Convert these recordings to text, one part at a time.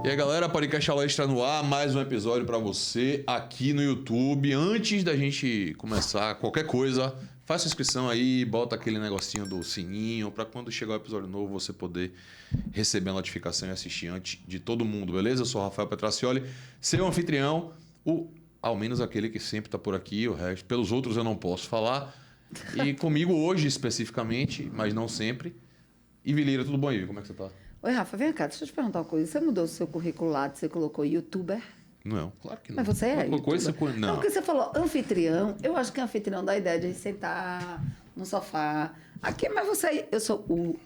E aí, galera, Podcast Aula Extra no ar, mais um episódio pra você aqui no YouTube. Antes da gente começar qualquer coisa, faça a inscrição aí, bota aquele negocinho do sininho pra quando chegar o episódio novo você poder receber a notificação e assistir antes de todo mundo, beleza? Eu sou o Rafael Petracioli, seu anfitrião, ao menos aquele que sempre tá por aqui, o resto, pelos outros eu não posso falar. E comigo hoje especificamente, mas não sempre, Ivi Lira. Tudo bom, Ivi? Como é que você tá? Oi, Rafa, vem cá, deixa eu te perguntar uma coisa. Você mudou o seu currículo lá, você colocou youtuber? Não, claro que não. Mas você é youtuber? Não, porque você falou anfitrião. Eu acho que anfitrião dá a ideia de sentar no sofá. Aqui, mas você... Eu sou o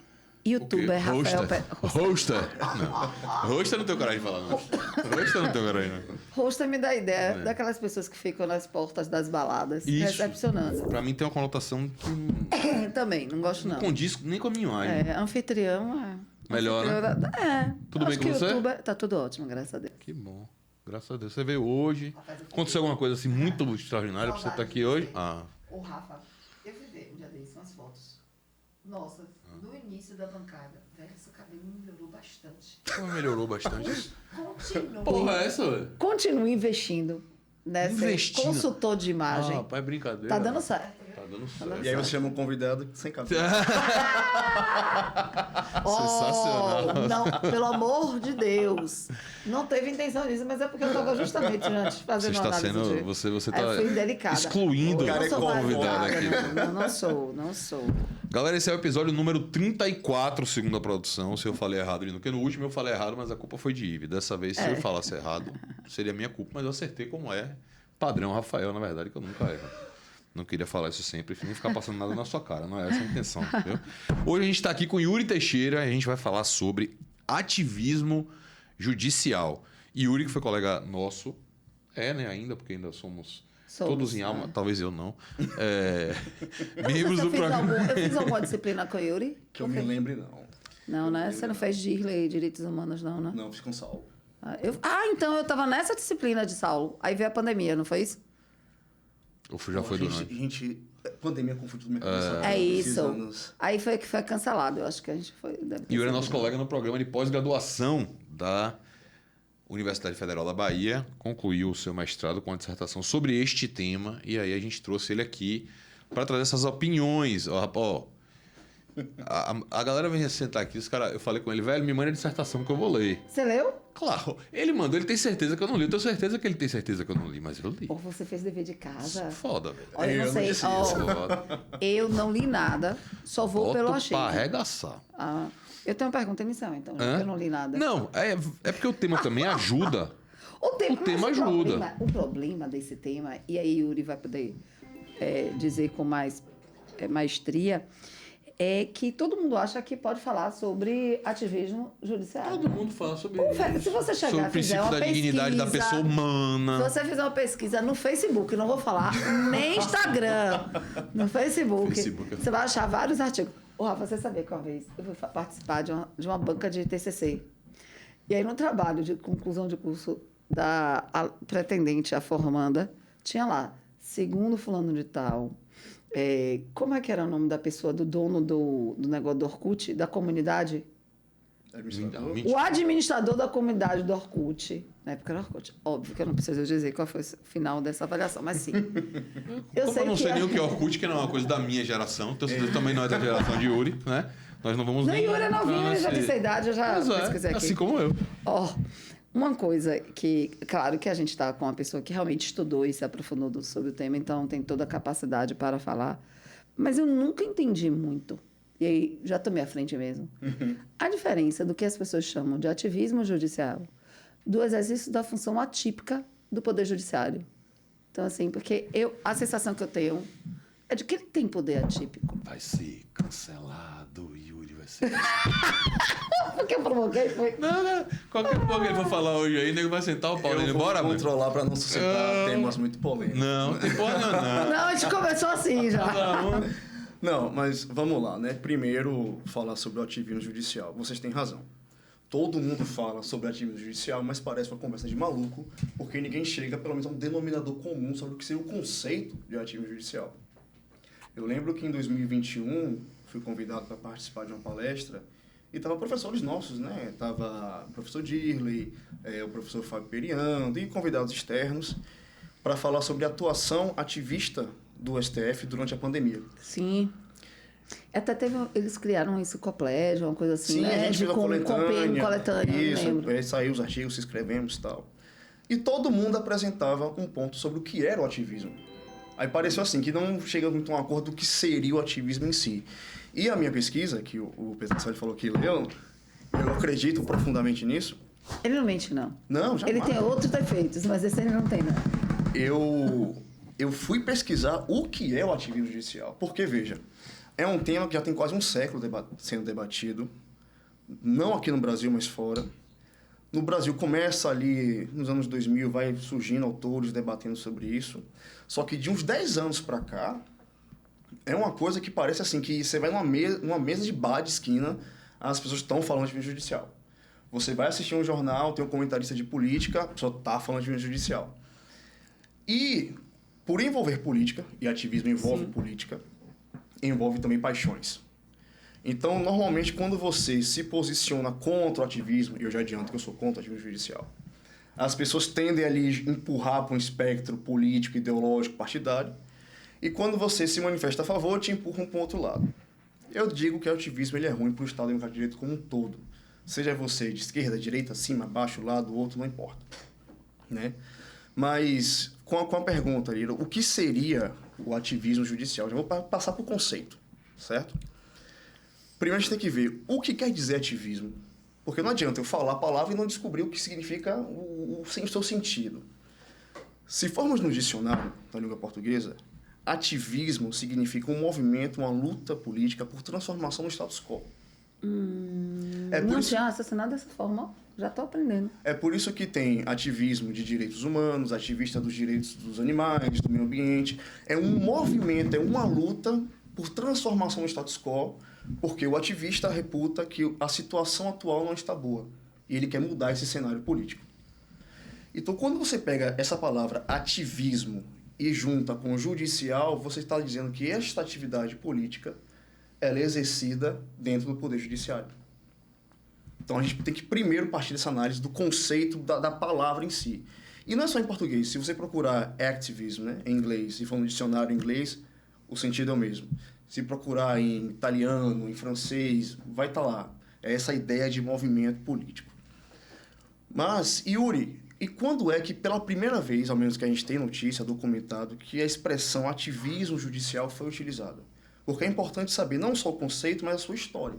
youtuber Rafael... Roaster? Não. Roaster não tem coragem de falar, não. Roaster não tem coragem, não. Roaster me dá a ideia daquelas pessoas que ficam nas portas das baladas, Isso, recepcionando. Pra mim tem uma conotação que Também, não gosto não. não condiz nem com a minha imagem. Anfitrião é... Melhor, né? Tudo bem com você? YouTuber, tá tudo ótimo, graças a Deus. Que bom. Graças a Deus. Você veio hoje. Aconteceu alguma coisa assim muito extraordinária pra você estar aqui hoje? Ô, Rafa, eu fui ver um dia desse umas fotos. Nossa, no início da bancada. Velho, seu cabelo melhorou bastante. Melhorou bastante. Continue. Porra, é essa, velho? Continue investindo nessa consultor de imagem. Rapaz, é brincadeira. Tá dando certo. Tá dando certo. E aí você chama um convidado sem cabelo. Sensacional. Não, pelo amor de Deus. Não teve intenção disso, mas é porque eu tava justamente antes fazendo uma análise. Você tá Eu fui delicada. excluindo Eu não sou o convidado validada. aqui. Não sou. Galera, esse é o episódio número 34, segundo a produção. Se eu falei errado, porque no último eu falei errado, mas a culpa foi de Ive. Dessa vez, se eu falasse errado, seria minha culpa, mas eu acertei como é padrão Rafael, na verdade, que eu nunca erro. Não queria falar isso sempre, nem ficar passando nada na sua cara. Não é essa a intenção, entendeu? Hoje a gente está aqui com Yuri Teixeira e a gente vai falar sobre ativismo judicial. Yuri, que foi colega nosso, né, ainda, porque ainda somos todos em alma, talvez eu não. Membros do programa. Eu fiz alguma disciplina com o Yuri? Que eu me lembre, não. Não, né? Você não fez Dirley, Direitos Humanos, não, né? Não, fiz com Saulo. Então eu tava nessa disciplina de Saulo. Aí veio a pandemia, não foi isso? Ou já foi durante? Pandemia confundiu minha cabeça. É isso. Aí foi que foi cancelado. Eu acho que a gente foi... Yuri é nosso colega no programa de pós-graduação da Universidade Federal da Bahia. Concluiu o seu mestrado com uma dissertação sobre este tema. E aí a gente trouxe ele aqui para trazer essas opiniões. A galera vem sentar aqui, eu falei com ele, velho, me manda a dissertação que eu vou ler. Você leu? Claro, ele mandou, ele tem certeza que eu não li. Eu tenho certeza que ele tem certeza que eu não li, mas eu li. Ou você fez dever de casa. Foda, velho. Olha, eu não sei. Eu não li nada, só vou pelo achismo. Pra arregaçar. Eu tenho uma pergunta inicial, então, eu não li nada. Não, é porque o tema também ajuda. O tema ajuda. O problema desse tema, e aí Yuri vai poder dizer com mais maestria, é que todo mundo acha que pode falar sobre ativismo judiciário. Todo mundo fala sobre isso. Se você chegar sobre o princípio da dignidade da pessoa humana. Se você fizer uma pesquisa no Facebook, não vou falar nem Instagram, no Facebook, você vai achar vários artigos. Rafa, você sabia que uma vez eu fui participar de uma banca de TCC. E aí no trabalho de conclusão de curso da pretendente, a formanda, tinha lá, segundo fulano de tal... como é que era o nome da pessoa, do dono do negócio do Orkut, da comunidade? O administrador da comunidade do Orkut. Na época era Orkut. Óbvio que eu não preciso dizer qual foi o final dessa avaliação, mas sim. Eu não sei nem o que é Orkut, que não é uma coisa da minha geração. Então, também não é da geração de Yuri, né? Nós não vamos... Yuri é novinho, ele já tem essa idade, eu já pesquisei aqui. Assim como eu. Uma coisa que, claro que a gente está com uma pessoa que realmente estudou e se aprofundou sobre o tema, então tem toda a capacidade para falar, mas eu nunca entendi muito, e aí já tomei à frente mesmo, a diferença do que as pessoas chamam de ativismo judicial, do exercício da função atípica do Poder Judiciário. Então, assim, porque a sensação que eu tenho é de que ele tem poder atípico. Vai ser cancelado, Yuri vai ser... Porque eu provoquei, foi... Não. Qualquer coisa que ele for falar hoje aí, nego vai sentar o pau dele embora, mano. Controlar pra não suscitar temas muito polêmicos. Não, tem porra não. Não, a gente começou assim já. Não, mas vamos lá, né? Primeiro, falar sobre o ativismo judicial. Vocês têm razão. Todo mundo fala sobre ativismo judicial, mas parece uma conversa de maluco, porque ninguém chega, pelo menos, a um denominador comum sobre o que seria o conceito de ativismo judicial. Eu lembro que em 2021, fui convidado para participar de uma palestra E tava professores nossos, né? Tava o professor Dirley, o professor Fábio Periando e convidados externos para falar sobre a atuação ativista do STF durante a pandemia. Sim. Até eles criaram um enciclopédia, uma coisa assim, Sim, né? a gente fez uma coletânea. Coletânea, Isso, eu lembro. saiu os artigos, se escrevemos e tal. E todo mundo apresentava um ponto sobre o que era o ativismo. Aí pareceu assim, que não chega muito a um acordo do que seria o ativismo em si. E a minha pesquisa, que o Pedro Salles falou que leu, eu acredito profundamente nisso. Ele não mente, não. Não, jamais. Ele tem outros defeitos, mas esse ele não tem, não. Eu fui pesquisar o que é o ativismo judicial. Porque, veja, é um tema que já tem quase um século sendo debatido, não aqui no Brasil, mas fora. No Brasil começa ali, nos anos 2000, vai surgindo autores debatendo sobre isso. Só que de uns 10 anos para cá, é uma coisa que parece assim, que você vai numa mesa de bar de esquina, as pessoas estão falando de ativismo judicial. Você vai assistir um jornal, tem um comentarista de política, a pessoa está falando de ativismo judicial. E, por envolver política, e ativismo envolve política, envolve também paixões. Então, normalmente, quando você se posiciona contra o ativismo, e eu já adianto que eu sou contra o ativismo judicial, as pessoas tendem ali a empurrar para um espectro político, ideológico, partidário, e quando você se manifesta a favor, te empurram para o outro lado. Eu digo que o ativismo ele é ruim para o Estado Democrático de Direito como um todo. Seja você de esquerda, direita, cima, baixo, lado, outro, não importa. Né? Mas, com a pergunta, Lira, o que seria o ativismo judicial? Já vou passar para o conceito, certo? Primeiro a gente tem que ver o que quer dizer ativismo. Porque não adianta eu falar a palavra e não descobrir o que significa o seu sentido. Se formos no dicionário da língua portuguesa, ativismo significa um movimento, uma luta política por transformação no status quo. Não tinha assassinado dessa forma, já estou aprendendo. É por isso que tem ativismo de direitos humanos, ativista dos direitos dos animais, do meio ambiente. É um movimento, é uma luta por transformação no status quo, porque o ativista reputa que a situação atual não está boa e ele quer mudar esse cenário político. Então, quando você pega essa palavra ativismo e junta com judicial, você está dizendo que esta atividade política ela é exercida dentro do Poder Judiciário. Então, a gente tem que primeiro partir dessa análise do conceito da palavra em si. E não é só em português. Se você procurar activism, né, em inglês, e for no dicionário em inglês, o sentido é o mesmo. Se procurar em italiano, em francês, vai estar lá. É essa ideia de movimento político. Mas, Yuri, e quando é que, pela primeira vez, ao menos que a gente tem notícia, documentado, que a expressão ativismo judicial foi utilizada? Porque é importante saber não só o conceito, mas a sua história.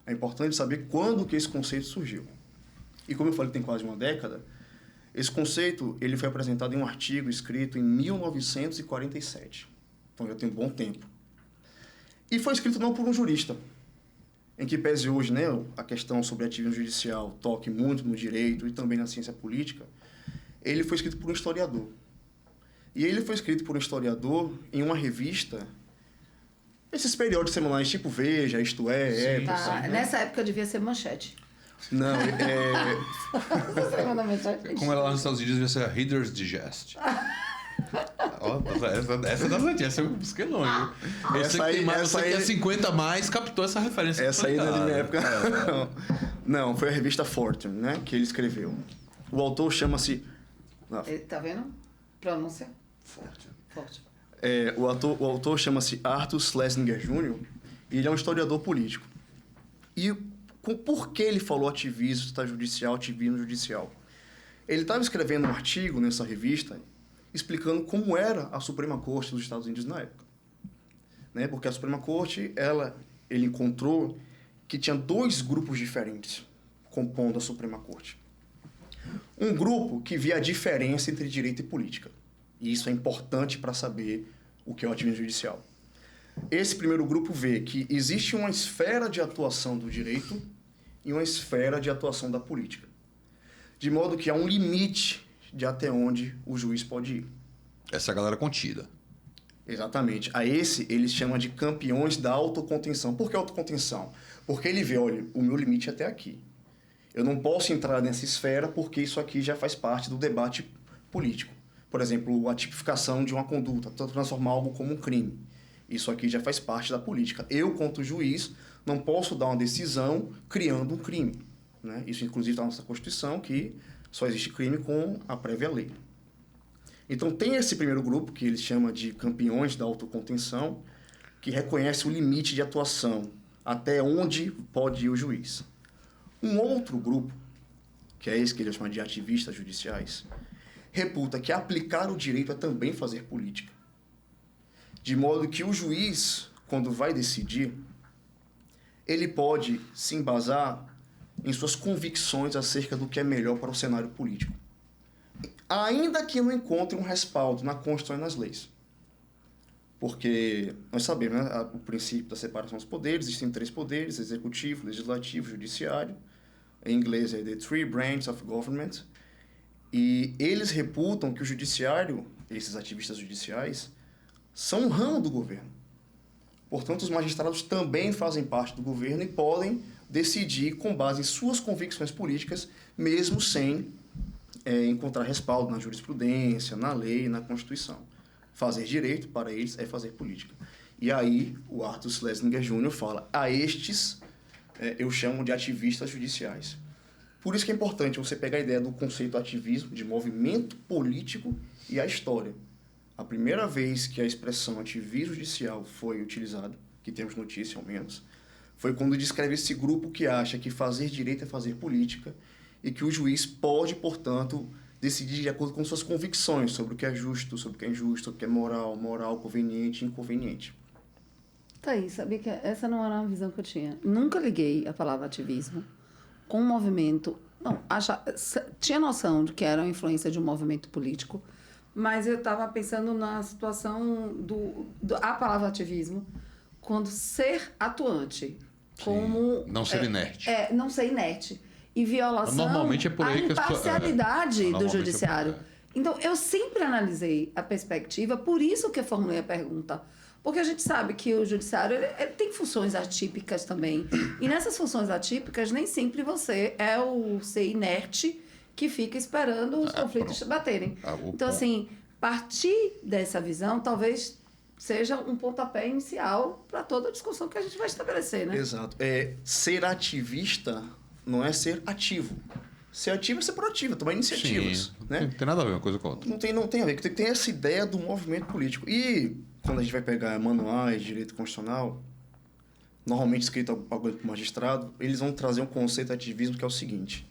É importante saber quando que esse conceito surgiu. E como eu falei, tem quase uma década, esse conceito ele foi apresentado em um artigo escrito em 1947. Então já tem um bom tempo. E foi escrito não por um jurista, em que pese hoje, né, a questão sobre ativismo judicial toque muito no direito e também na ciência política, ele foi escrito por um historiador. E ele foi escrito por um historiador em uma revista, esses períodos semanais tipo Veja, Isto É, Época. Tá, né? nessa época devia ser Manchete. Não, Como era lá nos Estados Unidos, devia ser a Reader's Digest. Ó, essa é das antigas, essa eu busquei longe. Esse que é 50 a mais captou essa referência. Essa aí não é da minha época. Não, foi a revista Fortune, né, que ele escreveu. O autor chama-se... Tá vendo? Pronúncia. Fortune. O autor chama-se Arthur Schlesinger Jr. e ele é um historiador político. E por que ele falou ativismo judicial? Ele estava escrevendo um artigo nessa revista explicando como era a Suprema Corte dos Estados Unidos na época. Né? Porque a Suprema Corte, ele encontrou que tinha dois grupos diferentes compondo a Suprema Corte. Um grupo que via a diferença entre direito e política. E isso é importante para saber o que é o ativismo judicial. Esse primeiro grupo vê que existe uma esfera de atuação do direito e uma esfera de atuação da política. De modo que há um limite de até onde o juiz pode ir. Essa é a galera contida. Exatamente. A esse eles chamam de campeões da autocontenção. Por que autocontenção? Porque ele vê, olha, o meu limite é até aqui. Eu não posso entrar nessa esfera porque isso aqui já faz parte do debate político. Por exemplo, a tipificação de uma conduta, transformar algo como um crime. Isso aqui já faz parte da política. Eu, quanto juiz, não posso dar uma decisão criando um crime. Né? Isso, inclusive, está na nossa Constituição, que só existe crime com a prévia lei. Então, tem esse primeiro grupo, que eles chamam de campeões da autocontenção, que reconhece o limite de atuação, até onde pode ir o juiz. Um outro grupo, que é esse que eles chamam de ativistas judiciais, reputa que aplicar o direito é também fazer política. De modo que o juiz, quando vai decidir, ele pode se embasar em suas convicções acerca do que é melhor para o cenário político, ainda que não encontre um respaldo na Constituição e nas leis. Porque nós sabemos, né, o princípio da separação dos poderes, existem 3 poderes: executivo, legislativo, judiciário. Em inglês é the 3 branches of government. E eles reputam que o judiciário, esses ativistas judiciais, são um ramo do governo. Portanto, os magistrados também fazem parte do governo e podem decidir com base em suas convicções políticas, mesmo sem encontrar respaldo na jurisprudência, na lei, na Constituição. Fazer direito, para eles, é fazer política. E aí, o Arthur Schlesinger Jr. fala: a estes eu chamo de ativistas judiciais. Por isso que é importante você pegar a ideia do conceito ativismo, de movimento político, e a história. A primeira vez que a expressão ativismo judicial foi utilizada, que temos notícia ao menos, foi quando descreve esse grupo que acha que fazer direito é fazer política e que o juiz pode, portanto, decidir de acordo com suas convicções sobre o que é justo, sobre o que é injusto, sobre o que é moral, conveniente e inconveniente. Tá aí, sabia que essa não era uma visão que eu tinha. Nunca liguei a palavra ativismo com um movimento. Não, tinha noção de que era uma influência de um movimento político, mas eu estava pensando na situação a palavra ativismo, quando ser atuante, como... Não ser inerte. Não ser inerte. E violação normalmente é por aí à imparcialidade do judiciário. Então, eu sempre analisei a perspectiva, por isso que eu formulei a pergunta. Porque a gente sabe que o judiciário ele tem funções atípicas também. E nessas funções atípicas, nem sempre você é o ser inerte que fica esperando os conflitos baterem. Então, assim, partir dessa visão talvez seja um pontapé inicial para toda a discussão que a gente vai estabelecer, né? Exato. Ser ativista não é ser ativo. Ser ativo é ser proativo, tomar iniciativas. Sim, né? Não tem nada a ver uma coisa com a outra. Não tem a ver. Tem essa ideia do movimento político. E quando a gente vai pegar manuais de direito constitucional, normalmente escrito por magistrado, eles vão trazer um conceito de ativismo que é o seguinte: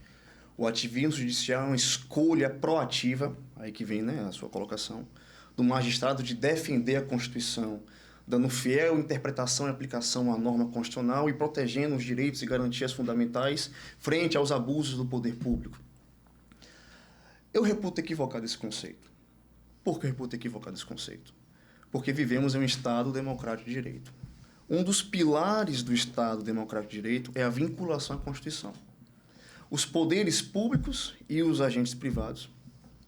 o ativismo judicial é uma escolha proativa, aí que vem, né, a sua colocação, do magistrado de defender a Constituição, dando fiel interpretação e aplicação à norma constitucional e protegendo os direitos e garantias fundamentais frente aos abusos do poder público. Eu reputo equivocado esse conceito. Por que eu reputo equivocado esse conceito? Porque vivemos em um Estado democrático de direito. Um dos pilares do Estado democrático de direito é a vinculação à Constituição. Os poderes públicos e os agentes privados,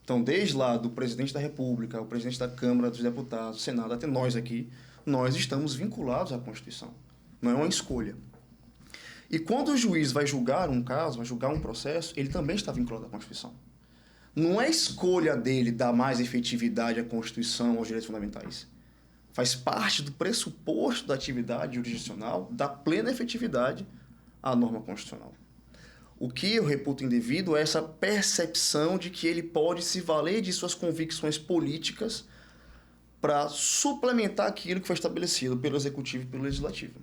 então, desde lá do presidente da República, o presidente da Câmara dos Deputados, do Senado, até nós aqui, nós estamos vinculados à Constituição. Não é uma escolha. E quando o juiz vai julgar um caso, vai julgar um processo, ele também está vinculado à Constituição. Não é escolha dele dar mais efetividade à Constituição, aos direitos fundamentais. Faz parte do pressuposto da atividade jurisdicional, da plena efetividade à norma constitucional. O que eu reputo indevido é essa percepção de que ele pode se valer de suas convicções políticas para suplementar aquilo que foi estabelecido pelo Executivo e pelo Legislativo.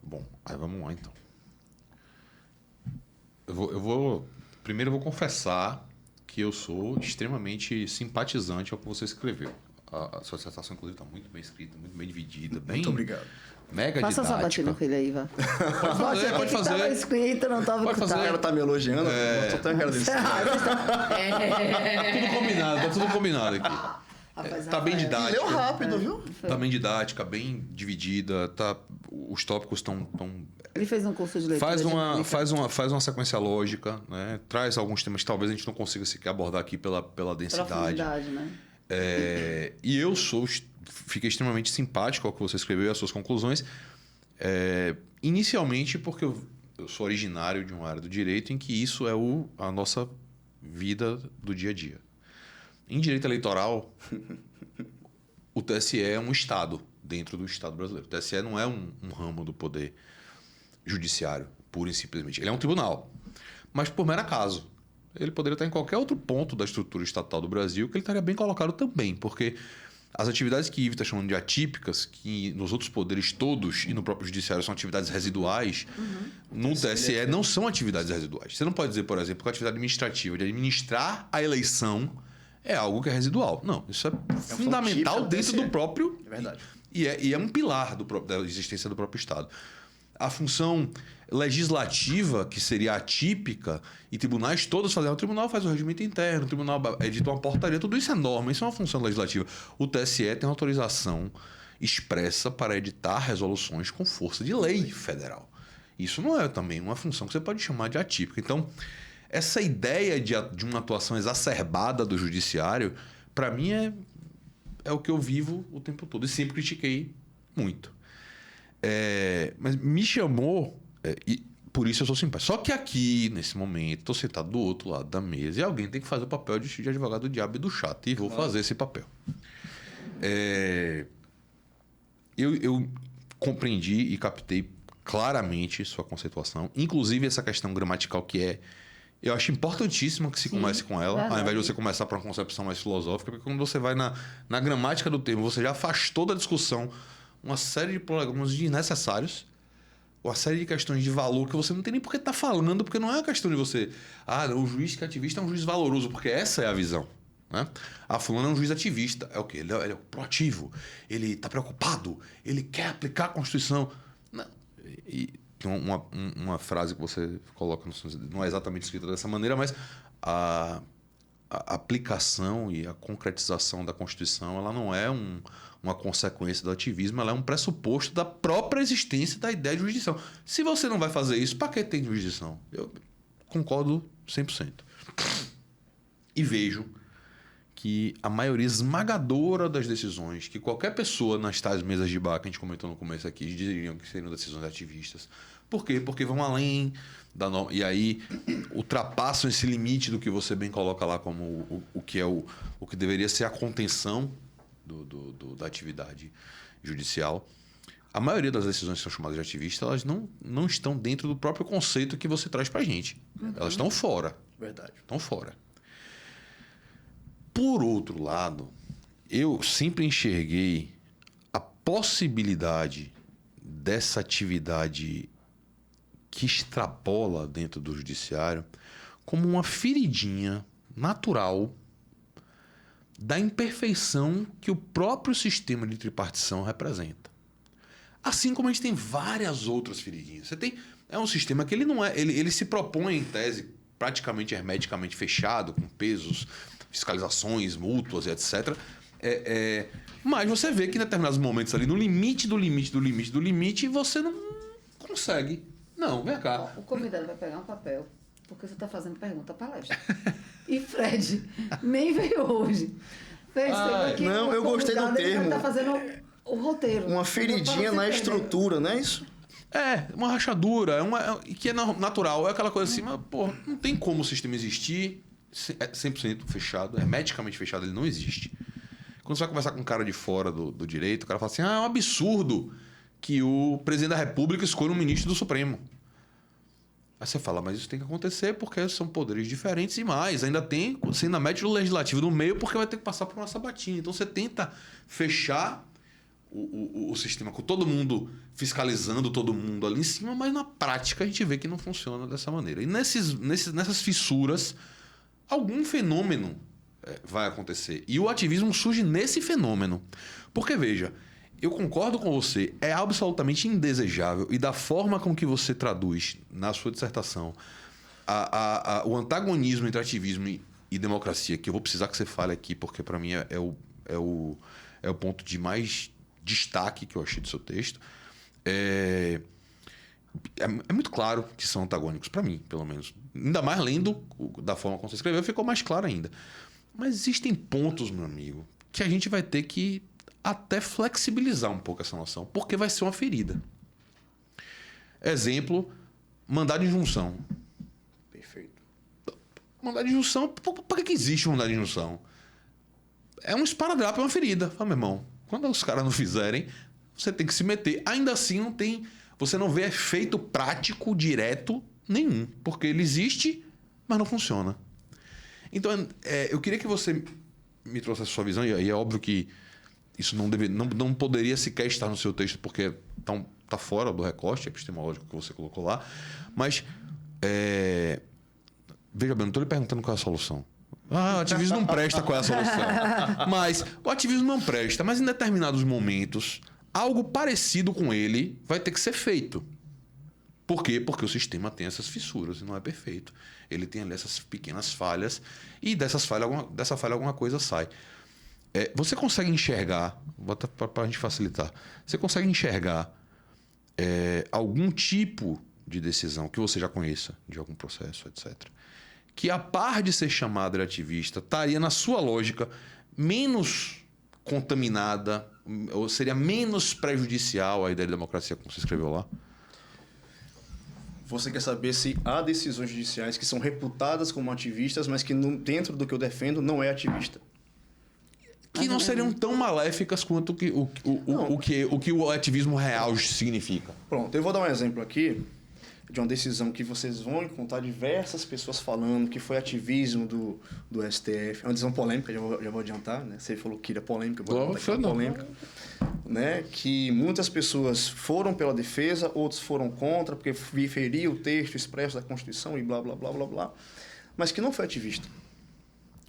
Bom, aí vamos lá, então. Primeiro eu vou confessar que eu sou extremamente simpatizante ao que você escreveu. A sua dissertação, inclusive, está muito bem escrita, muito bem dividida. Muito obrigado. Mega Faça didática. essa batida com ele aí, Ivan. Pode fazer, pode fazer. Estava escrito, não estava Pode fazer. O cara tá me elogiando, eu tô tão agradecido. Tudo combinado, tá tudo combinado aqui. Rapaz, Tá bem didática. Leu rápido, viu? Tá bem didática, bem dividida, os tópicos estão... Ele fez um curso de leitura. Faz uma sequência lógica, né? Traz alguns temas que talvez a gente não consiga sequer abordar aqui pela densidade. Profundidade, né? E eu fiquei extremamente simpático ao que você escreveu e às suas conclusões. Inicialmente porque eu sou originário de uma área do direito em que isso é a nossa vida do dia a dia. Em direito eleitoral, o TSE é um Estado dentro do Estado brasileiro. O TSE não é um ramo do poder judiciário, pura e simplesmente. Ele é um tribunal, mas por mero acaso. Ele poderia estar em qualquer outro ponto da estrutura estatal do Brasil que ele estaria bem colocado também, porque as atividades que Ive está chamando de atípicas, que nos outros poderes todos e no próprio judiciário são atividades residuais, no TSE não são atividades residuais. Você não pode dizer, por exemplo, que a atividade administrativa de administrar a eleição é algo que é residual. Não, isso é fundamental dentro do próprio... É verdade. E é um pilar da existência do próprio Estado. A função legislativa, que seria atípica, e tribunais todos fazem. O tribunal faz o regimento interno, o tribunal edita uma portaria, tudo isso é norma, isso é uma função legislativa. O TSE tem autorização expressa para editar resoluções com força de lei federal. Isso não é também uma função que você pode chamar de atípica. Então, essa ideia de uma atuação exacerbada do judiciário, para mim, é o que eu vivo o tempo todo. E sempre critiquei muito. Mas me chamou, e por isso eu sou simpático. Só que aqui, nesse momento, estou sentado do outro lado da mesa e alguém tem que fazer o papel de advogado do diabo e do chato. E vou fazer esse papel. Eu compreendi e captei claramente sua conceituação. Inclusive essa questão gramatical eu acho importantíssimo que se comece com ela, ao invés de você começar por uma concepção mais filosófica, porque quando você vai na gramática do termo, você já afastou da discussão uma série de problemas desnecessários, uma série de questões de valor que você não tem nem por que estar falando, porque não é uma questão de você... o juiz que é ativista é um juiz valoroso, porque essa é a visão. Né? Fulano é um juiz ativista. É o quê? Ele é proativo, ele está preocupado, ele quer aplicar a Constituição. Não. E tem uma frase que você coloca, não é exatamente escrita dessa maneira, mas a aplicação e a concretização da Constituição, ela não é uma consequência do ativismo, ela é um pressuposto da própria existência da ideia de jurisdição. Se você não vai fazer isso, para que tem jurisdição? Eu concordo 100%. E vejo que a maioria esmagadora das decisões que qualquer pessoa nas tais mesas de bar que a gente comentou no começo aqui diriam que seriam decisões ativistas. Por quê? Porque vão além da norma. E aí ultrapassam esse limite do que você bem coloca lá como o que deveria ser a contenção da atividade judicial. A maioria das decisões que são chamadas de ativistas, elas não estão dentro do próprio conceito que você traz para a gente. Elas estão fora. Verdade. Estão fora. Por outro lado, eu sempre enxerguei a possibilidade dessa atividade que extrapola dentro do judiciário como uma feridinha natural da imperfeição que o próprio sistema de tripartição representa. Assim como a gente tem várias outras feridinhas. É um sistema que ele se propõe em tese praticamente hermeticamente fechado, com pesos, fiscalizações, mútuas, etc. Mas você vê que em determinados momentos ali, no limite do limite, você não consegue. Não, vem cá. O convidado vai pegar um papel, porque você está fazendo pergunta palestra. E Fred nem veio hoje. Não, eu gostei do termo. Ele está fazendo o roteiro. Uma feridinha na estrutura, não é isso? Uma rachadura, que é natural. É aquela coisa assim, mas, não tem como o sistema existir 100% fechado, hermeticamente fechado, ele não existe. Quando você vai conversar com um cara de fora do direito, o cara fala assim, é um absurdo que o presidente da República escolha um ministro do Supremo. Aí você fala, mas isso tem que acontecer porque são poderes diferentes e mais. Você ainda mete o legislativo no meio porque vai ter que passar por uma sabatina. Então você tenta fechar o sistema com todo mundo fiscalizando todo mundo ali em cima, mas na prática a gente vê que não funciona dessa maneira. E nessas fissuras, algum fenômeno vai acontecer. E o ativismo surge nesse fenômeno. Porque, veja, eu concordo com você, é absolutamente indesejável e da forma com que você traduz na sua dissertação o antagonismo entre ativismo e democracia, que eu vou precisar que você fale aqui, porque para mim é o ponto de mais destaque que eu achei do seu texto. É muito claro que são antagônicos, para mim, pelo menos. Ainda mais lendo da forma como você escreveu, ficou mais claro ainda. Mas existem pontos, meu amigo, que a gente vai ter que até flexibilizar um pouco essa noção, porque vai ser uma ferida. Exemplo, mandado de injunção. Perfeito. Mandado de injunção, para que existe um mandado de injunção? É um esparadrapo, é uma ferida. Fala, meu irmão, quando os caras não fizerem, você tem que se meter. Ainda assim, não tem você não vê efeito prático direto nenhum, porque ele existe, mas não funciona. Então, eu queria que você me trouxesse a sua visão, e aí é óbvio que isso não poderia sequer estar no seu texto, porque tá fora do recorte epistemológico que você colocou lá, mas veja bem, não estou lhe perguntando qual é a solução. O ativismo não presta, qual é a solução? Mas o ativismo não presta, mas em determinados momentos, algo parecido com ele vai ter que ser feito. Por quê? Porque o sistema tem essas fissuras e não é perfeito. Ele tem ali essas pequenas falhas e dessa falha alguma coisa sai. Você consegue enxergar, para a gente facilitar, você consegue enxergar algum tipo de decisão que você já conheça, de algum processo, etc., que a par de ser chamada de ativista, estaria na sua lógica menos contaminada, ou seria menos prejudicial à ideia de democracia, como você escreveu lá? Você quer saber se há decisões judiciais que são reputadas como ativistas, mas que dentro do que eu defendo não é ativista? Que não seriam tão maléficas quanto o que o ativismo real significa. Pronto, eu vou dar um exemplo aqui de uma decisão que vocês vão encontrar diversas pessoas falando que foi ativismo do STF. É uma decisão polêmica, já vou adiantar, né? Você falou que queria polêmica, eu vou adiantar que é polêmica. Né? Que muitas pessoas foram pela defesa, outros foram contra, porque feria o texto expresso da Constituição e blá, blá, blá, blá, blá. Mas que não foi ativista.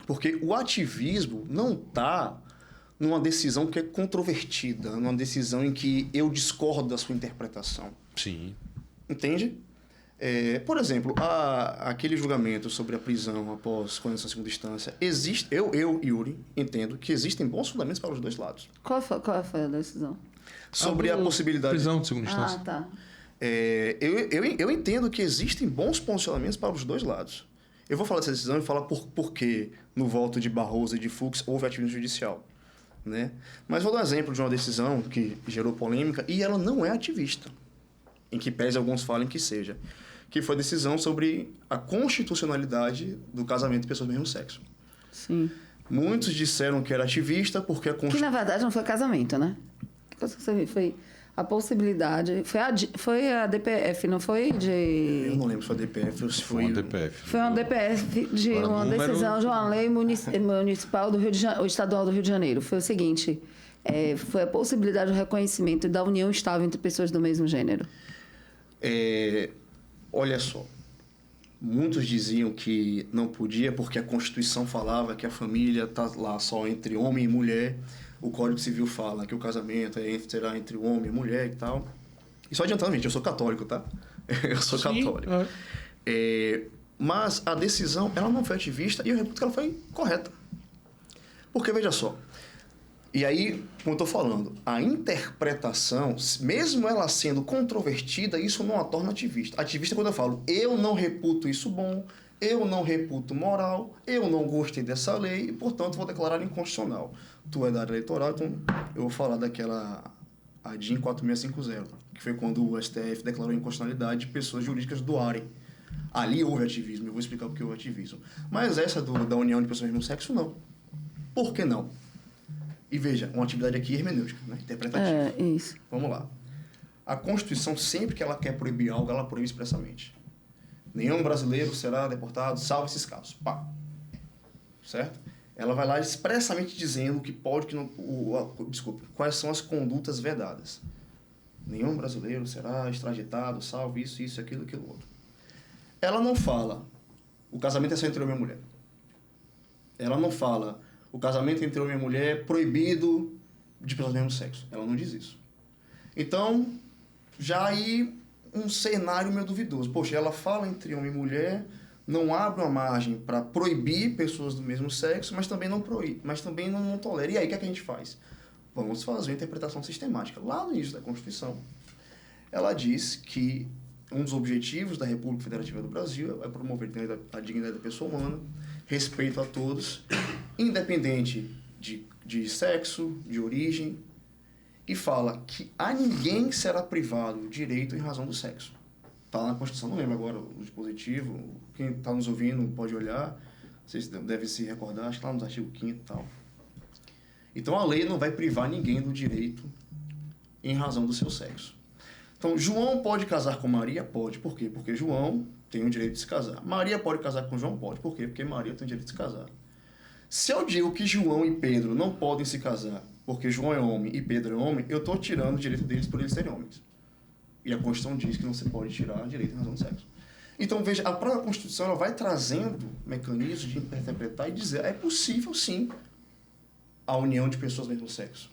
Porque o ativismo não está numa decisão que é controvertida, numa decisão em que eu discordo da sua interpretação. Sim. Entende? Por exemplo, aquele julgamento sobre a prisão após condenação em segunda instância, eu, Yuri, entendo que existem bons fundamentos para os dois lados. Qual foi a decisão? Sobre a possibilidade... Prisão de segunda instância. Tá. Eu entendo que existem bons posicionamentos para os dois lados. Eu vou falar dessa decisão e falar por que no voto de Barroso e de Fux houve ativismo judicial. Né? Mas vou dar um exemplo de uma decisão que gerou polêmica e ela não é ativista, em que pese alguns falem que seja, que foi a decisão sobre a constitucionalidade do casamento de pessoas do mesmo sexo. Sim. Muitos disseram que era ativista porque a Que, na verdade, não foi casamento, né? Foi a possibilidade... Foi a DPF, não foi de... Eu não lembro se foi a DPF ou se foi... Uma DPF. Foi uma DPF de uma decisão de uma lei municipal ou estadual do Rio de Janeiro. Foi o seguinte... foi a possibilidade do reconhecimento da união estável entre pessoas do mesmo gênero. Olha só, muitos diziam que não podia porque a Constituição falava que a família está lá só entre homem e mulher, o Código Civil fala que o casamento será entre o homem e a mulher e tal. E só adiantando, gente, eu sou católico, tá? Eu sou católico. Mas a decisão, ela não foi ativista e eu reputo que ela foi correta. Porque, veja só, e aí, como eu estou falando, a interpretação, mesmo ela sendo controvertida, isso não a torna ativista. Ativista é quando eu falo, eu não reputo isso bom, eu não reputo moral, eu não gostei dessa lei e, portanto, vou declarar inconstitucional. Tu é da área eleitoral, então eu vou falar daquela a DIN 4650, que foi quando o STF declarou a inconstitucionalidade de pessoas jurídicas doarem. Ali houve ativismo, eu vou explicar o que houve ativismo. Mas essa da união de pessoas do mesmo sexo, não. Por que não? E veja, uma atividade aqui hermenêutica, né? Interpretativa. Isso. Vamos lá. A Constituição, sempre que ela quer proibir algo, ela proíbe expressamente. Nenhum brasileiro será deportado, salvo esses casos. Pá. Certo? Ela vai lá expressamente dizendo o que pode, que não... desculpe, quais são as condutas vedadas. Nenhum brasileiro será extraditado, salvo isso, aquilo, outro. Ela não fala, o casamento é só entre homem e mulher. Ela não fala, o casamento entre homem e mulher é proibido de pessoas do mesmo sexo. Ela não diz isso. Então, já aí um cenário meio duvidoso. Poxa, ela fala entre homem e mulher, não abre uma margem para proibir pessoas do mesmo sexo, mas também não proíbe, mas também não tolera. E aí, o que é que a gente faz? Vamos fazer uma interpretação sistemática. Lá no início da Constituição, ela diz que um dos objetivos da República Federativa do Brasil é promover a dignidade da pessoa humana, respeito a todos, independente de sexo, de origem, e fala que a ninguém será privado direito em razão do sexo. Está na Constituição, não lembro agora o dispositivo, quem está nos ouvindo pode olhar, vocês devem se recordar, acho que lá no artigo 5º e tal. Então a lei não vai privar ninguém do direito em razão do seu sexo. Então, João pode casar com Maria? Pode. Por quê? Porque João tem o direito de se casar. Maria pode casar com João? Pode. Por quê? Porque Maria tem o direito de se casar. Se eu digo que João e Pedro não podem se casar porque João é homem e Pedro é homem, eu estou tirando o direito deles por eles serem homens. E a Constituição diz que não se pode tirar direito em razão do sexo. Então, veja, a própria Constituição ela vai trazendo mecanismos de interpretar e dizer é possível, sim, a união de pessoas do mesmo sexo.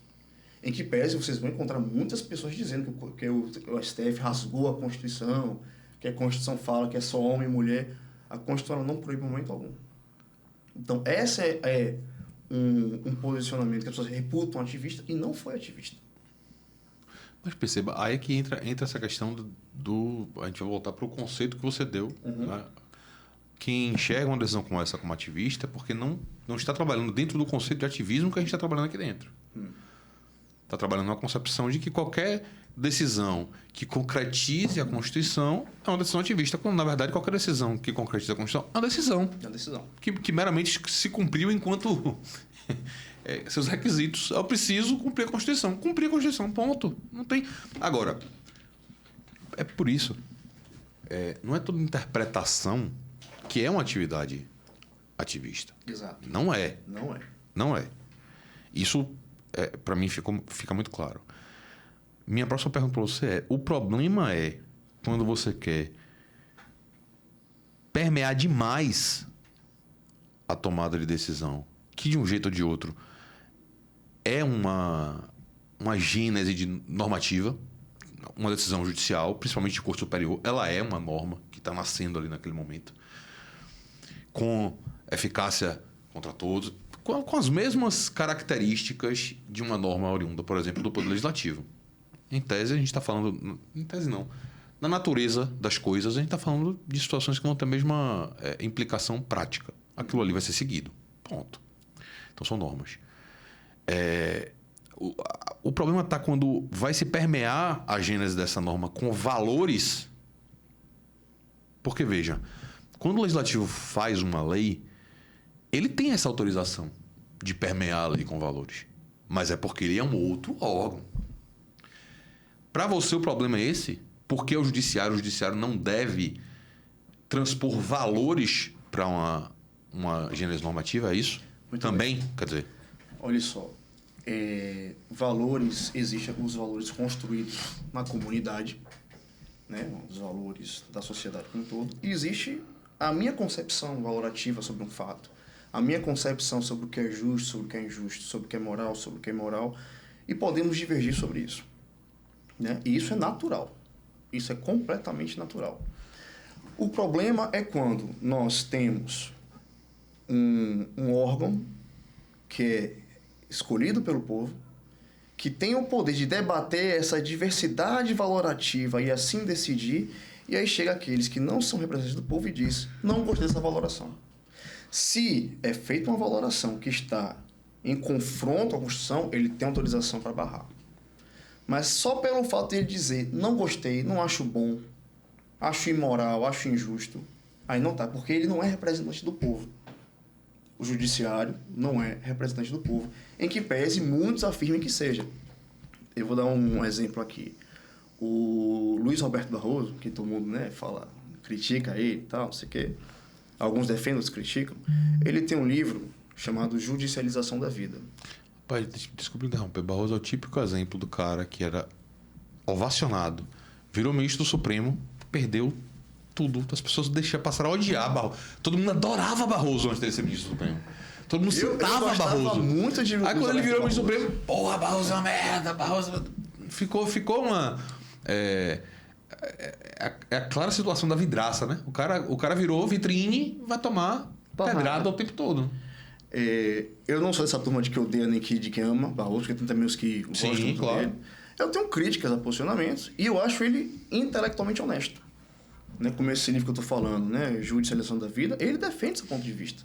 Em que pese vocês vão encontrar muitas pessoas dizendo que o STF rasgou a Constituição, que a Constituição fala que é só homem e mulher. A Constituição não proíbe em momento algum. Então, esse é um posicionamento que as pessoas reputam ativista e não foi ativista. Mas perceba, aí é que entra essa questão do... A gente vai voltar para o conceito que você deu. Né? Quem enxerga uma decisão como essa como ativista é porque não está trabalhando dentro do conceito de ativismo que a gente está trabalhando aqui dentro. Está trabalhando numa concepção de que qualquer decisão que concretize a Constituição é uma decisão ativista, quando, na verdade, qualquer decisão que concretize a Constituição é uma decisão. É uma decisão. Que meramente se cumpriu enquanto... seus requisitos. Eu preciso cumprir a Constituição. Cumprir a Constituição, ponto. Não tem... Agora, é por isso. Não é toda interpretação que é uma atividade ativista. Exato. Não é. Não é. Não é. Isso, para mim, fica muito claro. Minha próxima pergunta para você é: o problema é quando você quer permear demais a tomada de decisão, que de um jeito ou de outro é uma gênese de normativa, uma decisão judicial, principalmente de corte superior, ela é uma norma que está nascendo ali naquele momento, com eficácia contra todos, com as mesmas características de uma norma oriunda, por exemplo, do Poder Legislativo. Em tese, a gente está falando... Em tese, não. Na natureza das coisas, a gente está falando de situações que vão ter a mesma implicação prática. Aquilo ali vai ser seguido. Ponto. Então, são normas. O problema está quando vai se permear a gênese dessa norma com valores. Porque, veja, quando o Legislativo faz uma lei, ele tem essa autorização de permear a lei com valores. Mas é porque ele é um outro órgão. Para você, o problema é esse? Porque o judiciário não deve transpor valores para uma gênese normativa, é isso? Muito também, bem. Quer dizer... Olha só, valores, existem os valores construídos na comunidade, né? Os valores da sociedade como um todo, e existe a minha concepção valorativa sobre um fato, a minha concepção sobre o que é justo, sobre o que é injusto, sobre o que é moral, sobre o que é imoral, e podemos divergir sobre isso. Né? E isso é natural. Isso é completamente natural. O problema é quando nós temos um órgão que é escolhido pelo povo, que tem o poder de debater essa diversidade valorativa e assim decidir, e aí chega aqueles que não são representantes do povo e diz: não gostei dessa valoração. Se é feita uma valoração que está em confronto à Constituição, ele tem autorização para barrar. Mas só pelo fato de ele dizer: não gostei, não acho bom, acho imoral, acho injusto, aí não tá, porque ele não é representante do povo. O judiciário não é representante do povo, em que pese muitos afirmem que seja. Eu vou dar um exemplo aqui. O Luiz Roberto Barroso, que todo mundo, né, fala, critica ele e tal, não sei o quê, alguns defendem, outros criticam, ele tem um livro chamado Judicialização da Vida. Pai, desculpa interromper. Barroso é o típico exemplo do cara que era ovacionado, virou ministro do Supremo, perdeu tudo. As pessoas deixaram passar a odiar Barroso. Todo mundo adorava Barroso antes dele ser ministro do Supremo. Todo mundo citava Barroso. Muito de aí quando ele virou ministro do Supremo, porra, Barroso é uma merda, Barroso... Ficou uma... a clara situação da vidraça, né? O cara virou vitrine, vai tomar pedrada o tempo todo. Eu não sou dessa turma de que odeia nem de quem ama Barroso, porque tem também os que gostam dele. Eu tenho críticas a posicionamentos e eu acho ele intelectualmente honesto. Né? Como esse livro que eu estou falando, né? Judicialização da Vida, ele defende esse ponto de vista.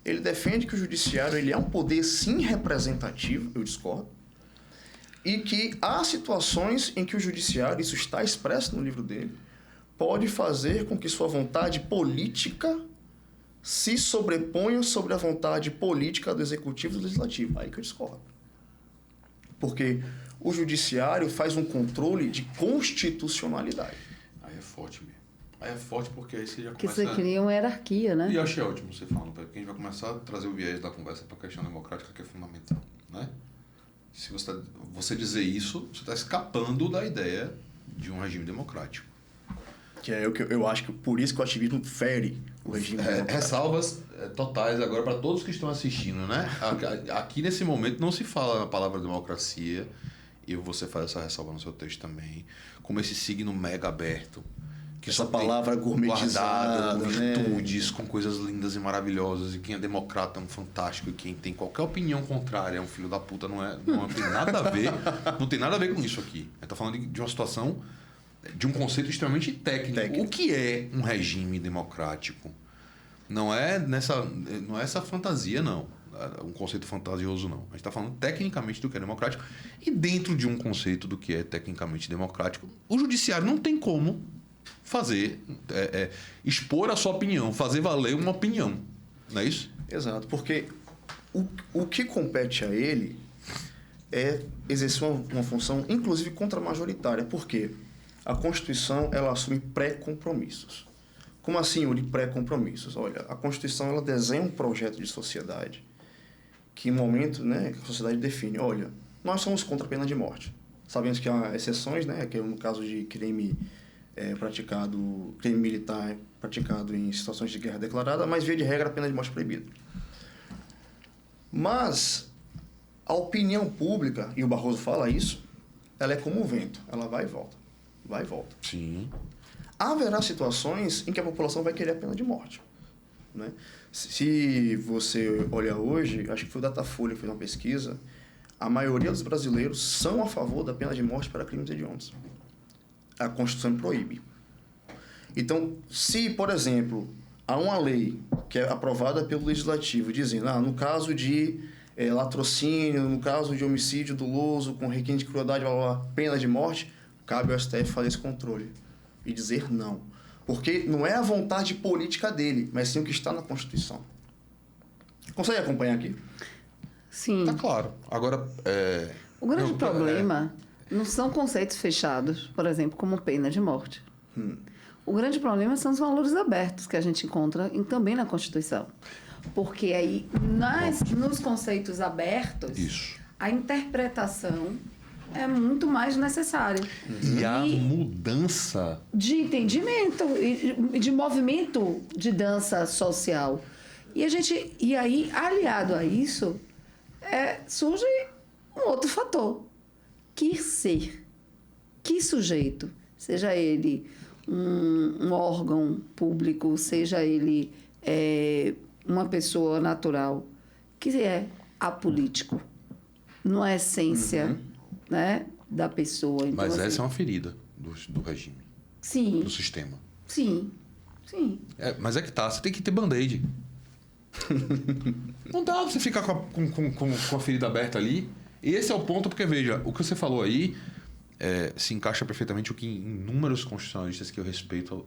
Ele defende que o judiciário ele é um poder sim representativo, eu discordo, e que há situações em que o judiciário, isso está expresso no livro dele, pode fazer com que sua vontade política se sobreponha sobre a vontade política do executivo e do legislativo. Aí que eu discordo. Porque o judiciário faz um controle de constitucionalidade. Aí é forte mesmo. Aí é forte porque aí você já Porque começa... você cria uma hierarquia, né? E eu achei ótimo você falando, porque a gente vai começar a trazer o viés da conversa para a questão democrática, que é fundamental, né? Se você dizer isso, você está escapando da ideia de um regime democrático. Que é o que eu acho que por isso que o ativismo fere o regime democrático. Ressalvas totais agora para todos que estão assistindo, né? Aqui nesse momento não se fala a palavra democracia, e você faz essa ressalva no seu texto também, como esse signo mega aberto. Que essa palavra gourmetizada, com né? virtudes, com coisas lindas e maravilhosas, e quem é democrata é um fantástico, e quem tem qualquer opinião contrária é um filho da puta, não tem nada a ver, não tem nada a ver com isso aqui. A gente tá falando de uma situação, de um conceito extremamente técnico. O que é um regime democrático? Não é essa fantasia, não. Um conceito fantasioso, não. A gente está falando tecnicamente do que é democrático, e dentro de um conceito do que é tecnicamente democrático, o judiciário não tem como fazer, expor a sua opinião, fazer valer uma opinião. Não é isso? Exato, porque o que compete a ele é exercer uma função, inclusive contramajoritária. Por quê? A Constituição, ela assume pré-compromissos. Como assim, Yuri, pré-compromissos? Olha, a Constituição, ela desenha um projeto de sociedade que, em momento, né, que a sociedade define, olha, nós somos contra a pena de morte. Sabemos que há exceções, né, que é no caso de crime militar praticado em situações de guerra declarada, mas, via de regra, a pena de morte proibida. Mas a opinião pública, e o Barroso fala isso, ela é como o vento, ela vai e volta, vai e volta. Sim. Haverá situações em que a população vai querer a pena de morte, né? Se você olhar hoje, acho que foi o Datafolha que fez uma pesquisa, a maioria dos brasileiros são a favor da pena de morte para crimes hediondos. A Constituição proíbe. Então, se, por exemplo, há uma lei que é aprovada pelo Legislativo dizendo, no caso de latrocínio, no caso de homicídio doloso com requinte de crueldade, pena de morte, cabe ao STF fazer esse controle e dizer não. Porque não é a vontade política dele, mas sim o que está na Constituição. Consegue acompanhar aqui? Sim. Tá claro. Agora, O grande problema não são conceitos fechados, por exemplo, como pena de morte. O grande problema são os valores abertos que a gente encontra também na Constituição. Porque aí, nos conceitos abertos, isso. A interpretação é muito mais necessária. E a mudança de entendimento e de movimento de dança social. E aí, aliado a isso, surge um outro fator. Que ser, que sujeito, seja ele um órgão público, seja ele uma pessoa natural, que é apolítico, numa essência, né, da pessoa. Então, mas essa é uma ferida do regime. Sim. Do sistema. Sim. Mas é que você tem que ter band-aid. Não dá pra você ficar com a ferida aberta ali. E esse é o ponto, porque, veja, o que você falou aí se encaixa perfeitamente o que inúmeros constitucionalistas que eu respeito,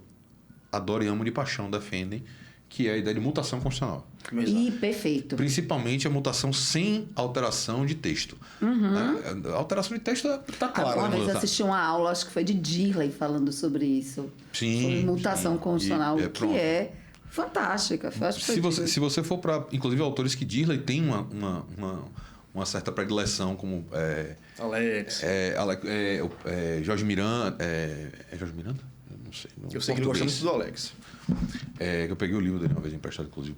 adoro e amo de paixão, defendem, que é a ideia de mutação constitucional. E perfeito. Principalmente a mutação sem alteração de texto. A alteração de texto está clara. Uma vez eu assisti uma aula, acho que foi de Dirley, falando sobre isso. Sim. Sobre mutação constitucional, que é fantástica. Eu acho que se você for para, inclusive, autores que Dirley tem uma certa predileção, como Alex. Jorge Miranda. É Jorge Miranda? Eu não sei. Eu sei que ele gosta muito do Alex. Eu peguei o livro dele uma vez emprestado, inclusive,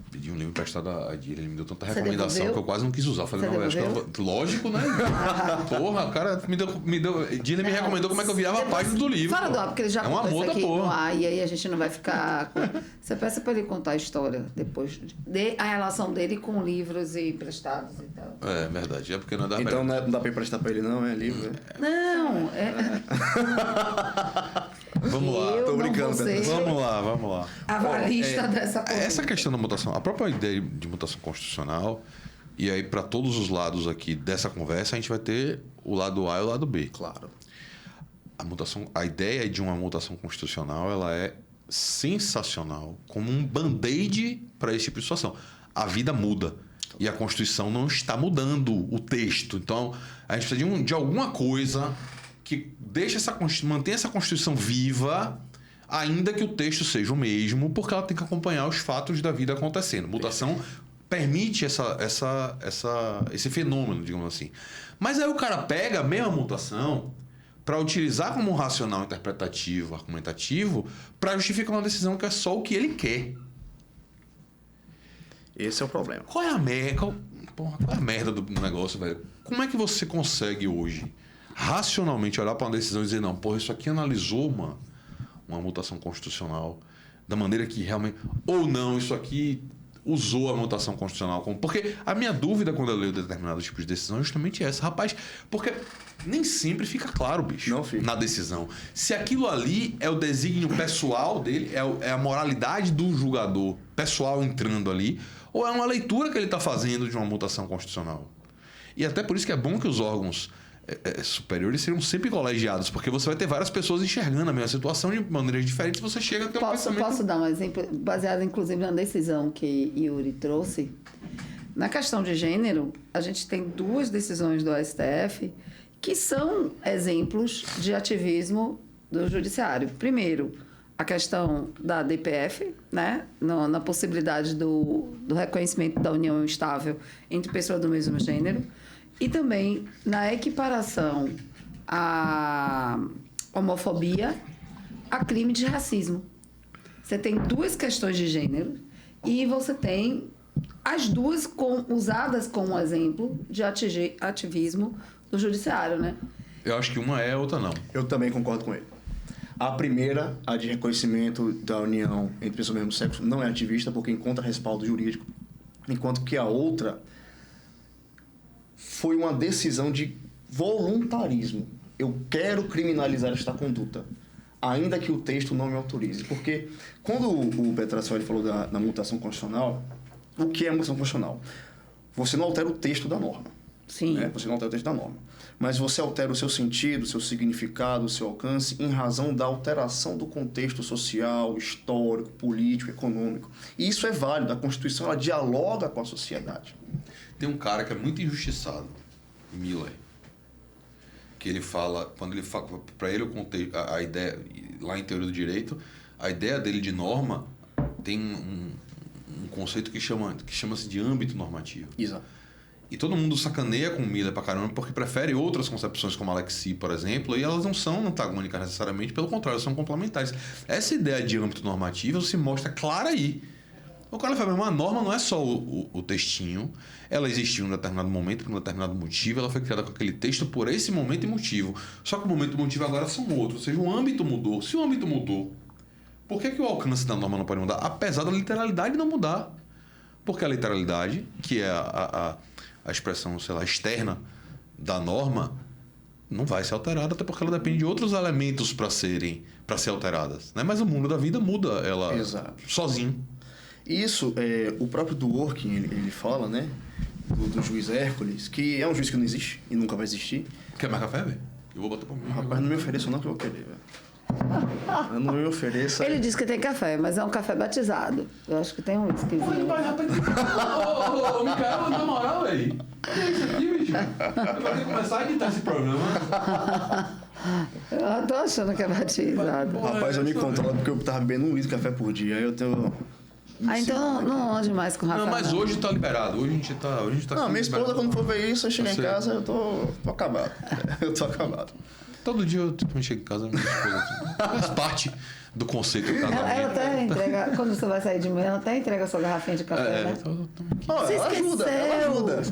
pedi um livro emprestado a Dirley, ele me deu tanta recomendação devolveu? que eu quase não quis usar. Eu falei, lógico, né? Porra, o cara Dirley me recomendou como é que eu virava a página do livro. Fala do ar, porque ele já contou contou isso aqui porra. no ar, e aí a gente não vai ficar... Você peça para ele contar a história depois, a relação dele com livros e emprestados e tal. É verdade, porque não dá Então não dá para emprestar para ele não, é livro, né? Não, Vamos lá, tô brincando. Vamos lá. Avalista dessa coisa. Essa questão da mutação, a própria ideia de mutação constitucional, e aí para todos os lados aqui dessa conversa, a gente vai ter o lado A e o lado B. Claro. A ideia de uma mutação constitucional, ela é sensacional, como um band-aid para esse tipo de situação. A vida muda. E a Constituição não está mudando o texto. Então, a gente precisa de alguma coisa que mantenha essa Constituição viva, ainda que o texto seja o mesmo, porque ela tem que acompanhar os fatos da vida acontecendo. Mutação permite esse fenômeno, digamos assim. Mas aí o cara pega a mesma mutação para utilizar como um racional interpretativo, argumentativo, para justificar uma decisão que é só o que ele quer. Esse é o problema. Qual é a merda do negócio, velho? Como é que você consegue hoje racionalmente olhar para uma decisão e dizer, não, porra, isso aqui analisou uma mutação constitucional da maneira que realmente... Ou não, isso aqui usou a mutação constitucional como... Porque a minha dúvida quando eu leio determinados tipos de decisão é justamente essa. Rapaz, porque nem sempre fica claro, bicho, não fica. Na decisão. Se aquilo ali é o desígnio pessoal dele, é a moralidade do julgador pessoal entrando ali, ou é uma leitura que ele está fazendo de uma mutação constitucional. E até por isso que é bom que os órgãos superiores seriam sempre colegiados, porque você vai ter várias pessoas enxergando a mesma situação de maneiras diferentes, você chega a ter um pensamento... Posso dar um exemplo, baseado inclusive na decisão que Yuri trouxe? Na questão de gênero, a gente tem 2 decisões do STF que são exemplos de ativismo do judiciário. Primeiro, a questão da DPF, né? Na possibilidade do reconhecimento da união estável entre pessoas do mesmo gênero, e também na equiparação à homofobia a crime de racismo. Você tem 2 questões de gênero e você tem as 2 usadas como exemplo de ativismo do judiciário, né? Eu acho que uma é, a outra não. Eu também concordo com ele. A primeira, a de reconhecimento da união entre pessoas do mesmo sexo, não é ativista porque encontra respaldo jurídico, enquanto que a outra foi uma decisão de voluntarismo. Eu quero criminalizar esta conduta, ainda que o texto não me autorize. Porque quando o Petracioli falou da mutação constitucional, o que é a mutação constitucional? Você não altera o texto da norma. Sim. Né? Você não altera o texto da norma. Mas você altera o seu sentido, o seu significado, o seu alcance em razão da alteração do contexto social, histórico, político, econômico. E isso é válido. A Constituição ela dialoga com a sociedade. Tem um cara que é muito injustiçado, Miller, que ele fala, quando ele fala, para ele a ideia, lá em Teoria do Direito, a ideia dele de norma tem um conceito que chama-se de âmbito normativo. Exato. E todo mundo sacaneia com o Miller pra caramba porque prefere outras concepções como Alexis, por exemplo, e elas não são antagônicas necessariamente, pelo contrário, são complementares. Essa ideia de âmbito normativo se mostra clara aí. O cara fala, uma norma não é só o textinho, ela existiu em um determinado momento, por um determinado motivo, ela foi criada com aquele texto por esse momento e motivo. Só que o momento e o motivo agora são outros, ou seja, o âmbito mudou. Se o âmbito mudou, por que o alcance da norma não pode mudar? Apesar da literalidade não mudar. Porque a literalidade, que é a expressão, sei lá, externa da norma, não vai ser alterada, até porque ela depende de outros elementos para ser alteradas. Né? Mas o mundo da vida muda ela sozinho. Isso, o próprio Dworkin, ele fala, né, do juiz Hércules, que é um juiz que não existe e nunca vai existir. Quer mais café, velho? Eu vou botar pra mim. Rapaz, não me ofereça não que eu vou querer, velho. Eu não me ofereça. Ele disse que tem café, mas é um café batizado. Eu acho que tem um whiskyzinho. Ô, Micael, na moral, velho. Olha isso aqui, bicho. Eu vou ter que começar a editar esse programa. Eu tô achando que é batizado. Rapaz, eu me controlo porque eu tava bebendo 1 litro de café por dia. Aí eu tenho... Então não ande mais com o Rafael. Não, mas hoje tá liberado. Hoje a gente tá não, minha esposa, quando for ver isso, eu chego em casa, eu tô acabado. Eu tô acabado. Todo dia eu chego em casa, minha esposa faz parte do conceito do casamento. Ela até entrega, quando você vai sair de manhã, ela até entrega a sua garrafinha de café, né? Você ela ajuda, ela esqueceu. ajuda.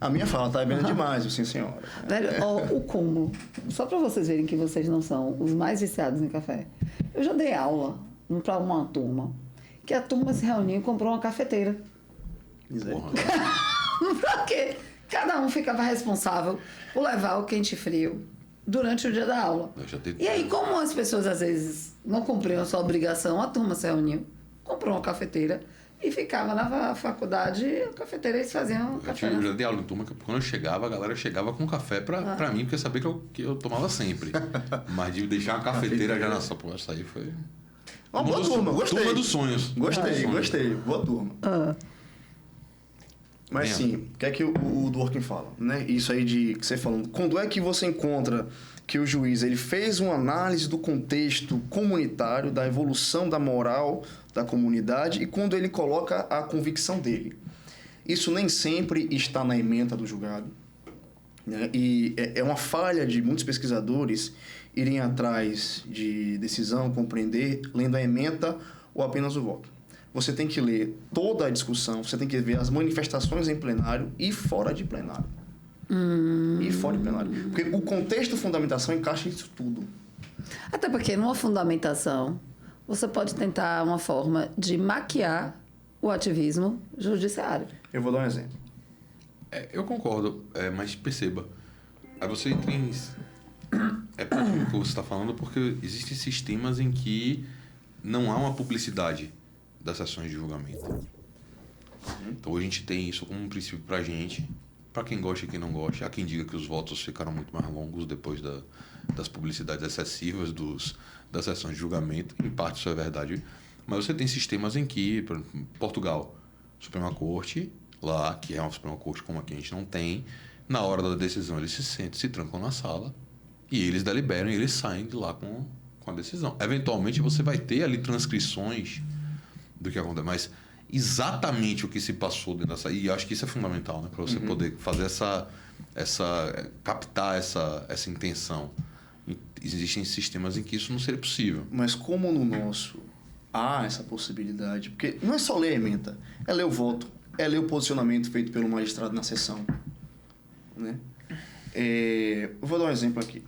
A minha fala tá bebendo demais, sim senhora. Velho, ó, o cúmulo. Só pra vocês verem que vocês não são os mais viciados em café. Eu já dei aula pra uma turma, que a turma se reuniu e comprou uma cafeteira. Pra quê? Cada um ficava responsável por levar o quente e frio durante o dia da aula. E aí, como as pessoas às vezes não cumpriam a sua obrigação, a turma se reuniu, comprou uma cafeteira e ficava na faculdade, a cafeteira eles faziam café. Eu já dei aula em turma, que quando eu chegava, a galera chegava com café pra mim, porque sabia que eu tomava sempre. Mas de deixar uma cafeteira já na sua porra, isso aí foi... Uma boa turma, gostei. Turma dos sonhos. Gostei. Boa turma. Mas sim, o que é que o Dworkin fala? Né? Isso aí que você falando. Quando é que você encontra que o juiz ele fez uma análise do contexto comunitário, da evolução da moral da comunidade e quando ele coloca a convicção dele? Isso nem sempre está na ementa do julgado. Né? E é uma falha de muitos pesquisadores irem atrás de decisão, compreender, lendo a ementa ou apenas o voto. Você tem que ler toda a discussão, você tem que ver as manifestações em plenário e fora de plenário. E fora de plenário. Porque o contexto de fundamentação encaixa isso tudo. Até porque numa fundamentação, você pode tentar uma forma de maquiar o ativismo judiciário. Eu vou dar um exemplo. Eu concordo, mas perceba. Aí você entra em... É pouco o que você está falando, porque existem sistemas em que não há uma publicidade das sessões de julgamento. Então a gente tem isso como um princípio pra gente, para quem gosta e quem não gosta. Há quem diga que os votos ficaram muito mais longos depois das publicidades excessivas das sessões de julgamento. Em parte isso é verdade. Mas você tem sistemas em que, por exemplo, Portugal, Suprema Corte, lá, que é uma Suprema Corte como aqui a gente não tem, na hora da decisão eles se trancam na sala e eles deliberam e eles saem de lá com a decisão. Eventualmente você vai ter ali transcrições do que acontece, mas exatamente o que se passou dentro dessa... E acho que isso é fundamental, né? Para você poder fazer captar essa intenção. Existem sistemas em que isso não seria possível. Mas como no nosso há essa possibilidade, porque não é só ler a ementa, é ler o voto, é ler o posicionamento feito pelo magistrado na sessão. Né? Eu vou dar um exemplo aqui.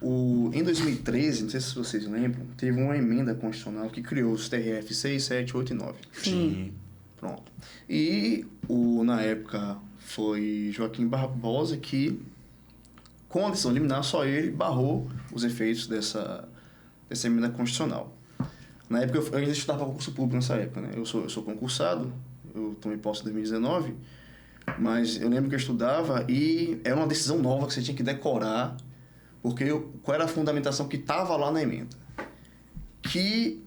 Em 2013, não sei se vocês lembram, teve uma emenda constitucional que criou os TRF 6, 7, 8 e 9. Sim. Pronto. E na época foi Joaquim Barbosa que, com a decisão liminar, só ele barrou os efeitos dessa emenda constitucional. Na época, eu ainda estudava para concurso público nessa época. Né? Eu sou concursado, eu tomei posse em 2019, mas eu lembro que eu estudava e era uma decisão nova que você tinha que decorar, porque qual era a fundamentação que estava lá na emenda? Que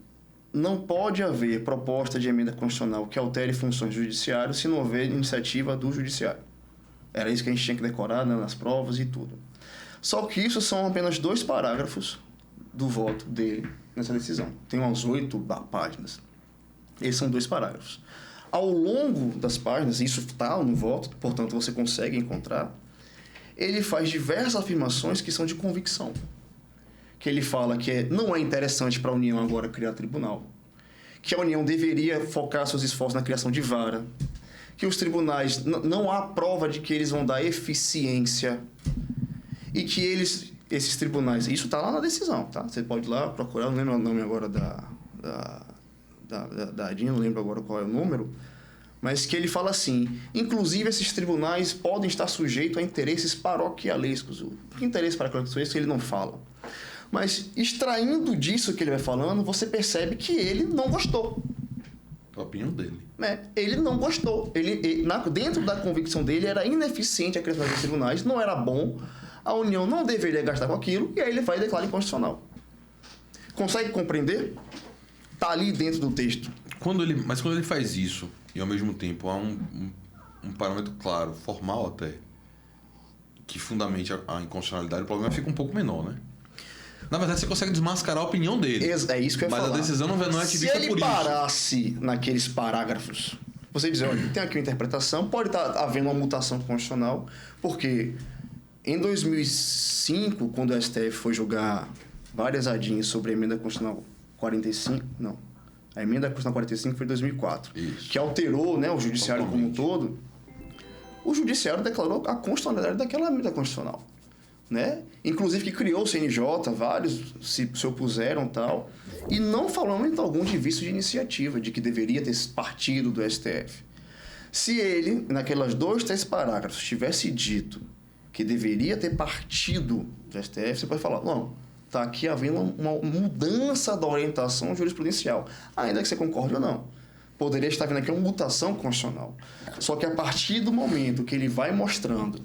não pode haver proposta de emenda constitucional que altere funções do judiciário se não houver iniciativa do judiciário. Era isso que a gente tinha que decorar, né, nas provas e tudo. Só que isso são apenas 2 parágrafos do voto dele nessa decisão. Tem umas 8 páginas. Esses são 2 parágrafos. Ao longo das páginas, isso está no voto, portanto você consegue encontrar, ele faz diversas afirmações que são de convicção. Que ele fala que não é interessante para a União agora criar tribunal, que a União deveria focar seus esforços na criação de vara, que os tribunais, não há prova de que eles vão dar eficiência e que esses tribunais... Isso está lá na decisão, tá? Você pode ir lá procurar, não lembro o nome agora da ADIN, não lembro agora qual é o número, mas que ele fala assim, inclusive esses tribunais podem estar sujeitos a interesses paroquialescos. Que interesse paroquialesco ele não fala? Mas extraindo disso que ele vai falando, você percebe que ele não gostou. A opinião dele. Ele não gostou. Dentro da convicção dele, era ineficiente a criação dos tribunais, não era bom, a União não deveria gastar com aquilo, e aí ele vai e declara inconstitucional. Consegue compreender? Está ali dentro do texto. Mas quando ele faz isso, e ao mesmo tempo há um parâmetro claro, formal até, que fundamente a inconstitucionalidade, o problema fica um pouco menor, né? Na verdade, você consegue desmascarar a opinião dele. É isso que eu ia falar. Mas a decisão não é ativista por isso. Se ele parasse naqueles parágrafos, você dizer, olha, tem aqui uma interpretação, pode estar havendo uma mutação constitucional, porque em 2005, quando o STF foi julgar várias ADINs sobre a emenda constitucional 45... Não. A emenda constitucional 45 foi em 2004. Isso. Que alterou, né, o judiciário Totalmente. como um todo. O judiciário declarou a constitucionalidade daquela emenda constitucional. Né? Inclusive que criou o CNJ, vários se opuseram e tal, e não falou momento algum de vício de iniciativa, de que deveria ter partido do STF. Se ele, naquelas 2, 3 parágrafos, tivesse dito que deveria ter partido do STF, você pode falar, não, está aqui havendo uma mudança da orientação jurisprudencial, ainda que você concorde ou não. Poderia estar havendo aqui uma mutação constitucional. Só que a partir do momento que ele vai mostrando,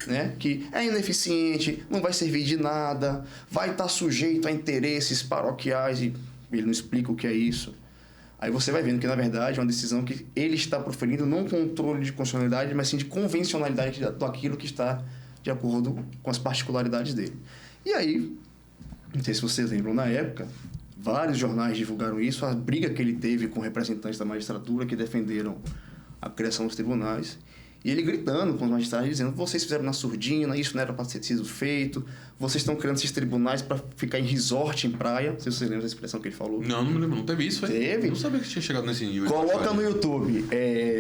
né, que é ineficiente, não vai servir de nada, vai estar sujeito a interesses paroquiais, e ele não explica o que é isso. Aí você vai vendo que, na verdade, é uma decisão que ele está proferindo não controle de constitucionalidade, mas sim de convencionalidade daquilo que está de acordo com as particularidades dele. E aí, não sei se vocês lembram, na época, vários jornais divulgaram isso, a briga que ele teve com representantes da magistratura que defenderam a criação dos tribunais. E ele gritando com os magistrados, dizendo: vocês fizeram na surdina, isso não era para ter sido feito, vocês estão criando esses tribunais para ficar em resort, em praia. Não sei se vocês lembram da expressão que ele falou. Não me lembro, não teve isso, foi? Teve. Eu não sabia que tinha chegado nesse nível. Coloca no YouTube,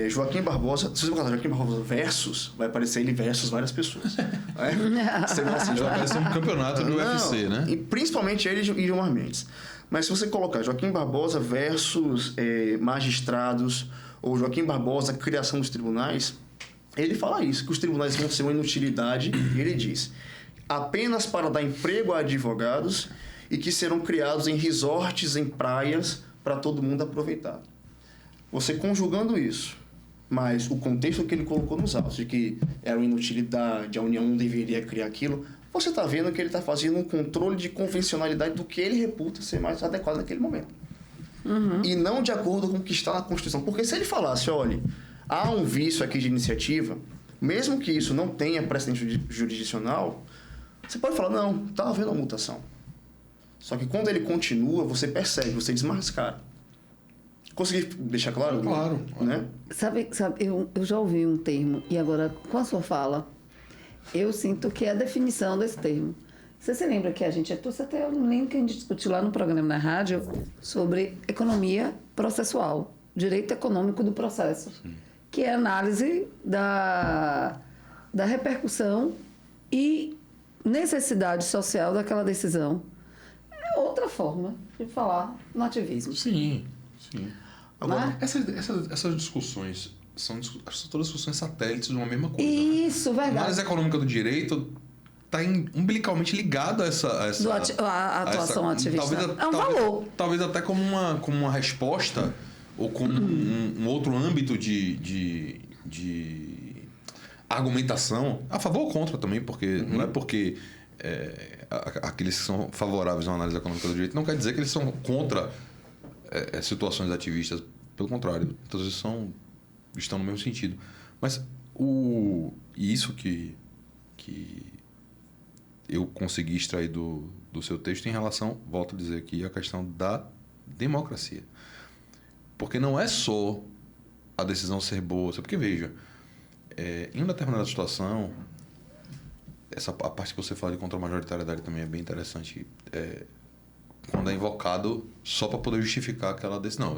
Joaquim Barbosa, se você colocar Joaquim Barbosa versus, vai aparecer ele versus várias pessoas. Você vai assim, vai aparecer um campeonato do UFC, né? E principalmente ele e Gilmar Mendes. Mas se você colocar Joaquim Barbosa versus magistrados, ou Joaquim Barbosa, criação dos tribunais, ele fala isso, que os tribunais vão ser uma inutilidade, e ele diz, apenas para dar emprego a advogados e que serão criados em resorts, em praias, para todo mundo aproveitar. Você conjugando isso, mas o contexto que ele colocou nos autos, de que era uma inutilidade, a União não deveria criar aquilo, você está vendo que ele está fazendo um controle de convencionalidade do que ele reputa ser mais adequado naquele momento. Uhum. E não de acordo com o que está na Constituição. Porque se ele falasse, olha, há um vício aqui de iniciativa, mesmo que isso não tenha precedente jurisdicional, você pode falar, não, está havendo uma mutação. Só que quando ele continua, você percebe, você desmascara. Consegui deixar claro? Claro. Né? Sabe eu já ouvi um termo, e agora, com a sua fala, eu sinto que é a definição desse termo. Você se lembra que a gente trouxe até um link que a gente discutiu lá no programa na rádio sobre economia processual, direito econômico do processo, que é a análise da repercussão e necessidade social daquela decisão. É outra forma de falar no ativismo. Sim. Agora, essas discussões são todas discussões satélites de uma mesma coisa. Isso, verdade. A análise econômica do direito está umbilicalmente ligado a a atuação ativista. É um valor. Talvez até como uma resposta ou como um outro âmbito de argumentação a favor ou contra também, porque não é porque aqueles que são favoráveis à análise econômica do direito não quer dizer que eles são contra situações ativistas. Pelo contrário, todas vezes estão no mesmo sentido. Mas isso que eu consegui extrair do seu texto em relação, volto a dizer aqui, a questão da democracia. Porque não é só a decisão ser boa. Porque, veja, em uma determinada situação, a parte que você fala de contra-majoritariedade também é bem interessante, quando é invocado só para poder justificar aquela decisão.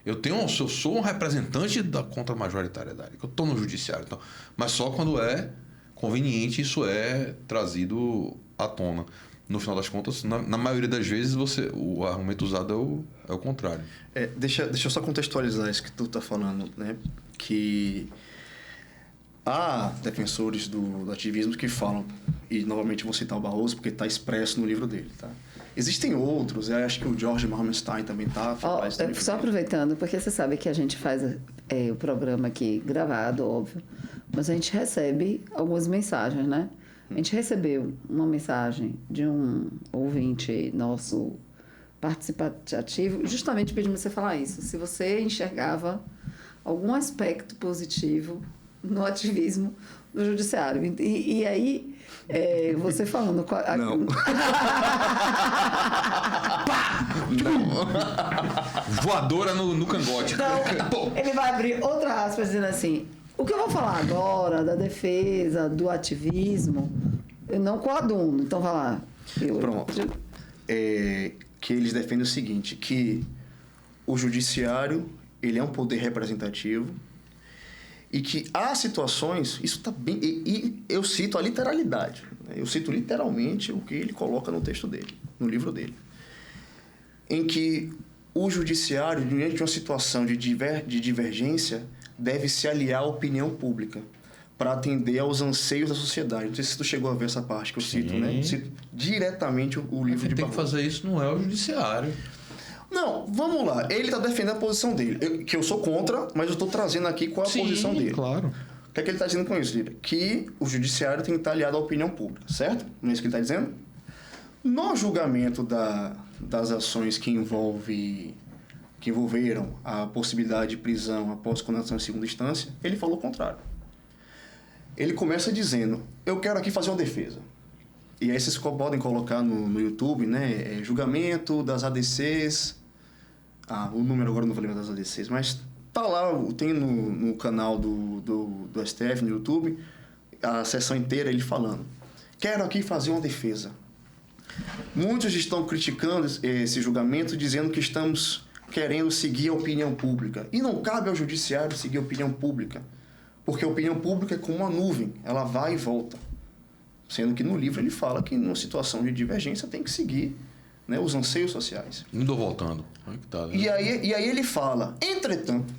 Eu sou um representante da contra-majoritariedade, que eu estou no judiciário. Então, mas só quando é conveniente isso é trazido à tona. No final das contas, na maioria das vezes, o argumento usado é o contrário. Deixa eu só contextualizar isso que tu está falando, né? Que há defensores do ativismo que falam, e novamente vou citar o Barroso, porque está expresso no livro dele, tá? Existem outros, eu acho que o George Marmenstein também está... Só aproveitando, porque você sabe que a gente faz o programa aqui gravado, óbvio, mas a gente recebe algumas mensagens, né? A gente recebeu uma mensagem de um ouvinte nosso participativo, justamente pedindo você falar isso. Se você enxergava algum aspecto positivo no ativismo do judiciário. E aí, você falando... Não. Voadora no cangote. Então, ele vai abrir outra aspas dizendo assim... O que eu vou falar agora da defesa do ativismo, eu não coaduno. Então, vai lá. Pronto. Que eles defendem o seguinte, que o judiciário ele é um poder representativo e que há situações... Isso está bem... E eu cito a literalidade. Eu cito literalmente o que ele coloca no texto dele, no livro dele. Em que o judiciário, diante de uma situação de divergência... deve se aliar à opinião pública para atender aos anseios da sociedade. Não sei se tu chegou a ver essa parte que eu cito, né? Eu cito diretamente o livro de Barroso. Quem tem que fazer isso não é o judiciário. Não, vamos lá. Ele está defendendo a posição dele. Que eu sou contra, mas eu estou trazendo aqui qual é a posição dele. Claro. O que é que ele está dizendo com isso, Lira? Que o judiciário tem que estar aliado à opinião pública, certo? Não é isso que ele está dizendo? No julgamento das ações que envolve que envolveram a possibilidade de prisão após condenação em segunda instância, ele falou o contrário. Ele começa dizendo, eu quero aqui fazer uma defesa. E aí vocês podem colocar no YouTube, né, julgamento das ADCs, o número agora eu não vou lembrar das ADCs, mas tá lá, tem no canal do STF, no YouTube, a sessão inteira ele falando, quero aqui fazer uma defesa. Muitos estão criticando esse julgamento, dizendo que estamos querendo seguir a opinião pública. E não cabe ao judiciário seguir a opinião pública, porque a opinião pública é como uma nuvem, ela vai e volta. Sendo que no livro ele fala que numa situação de divergência tem que seguir, né, os anseios sociais. Indo voltando. E aí ele fala, entretanto,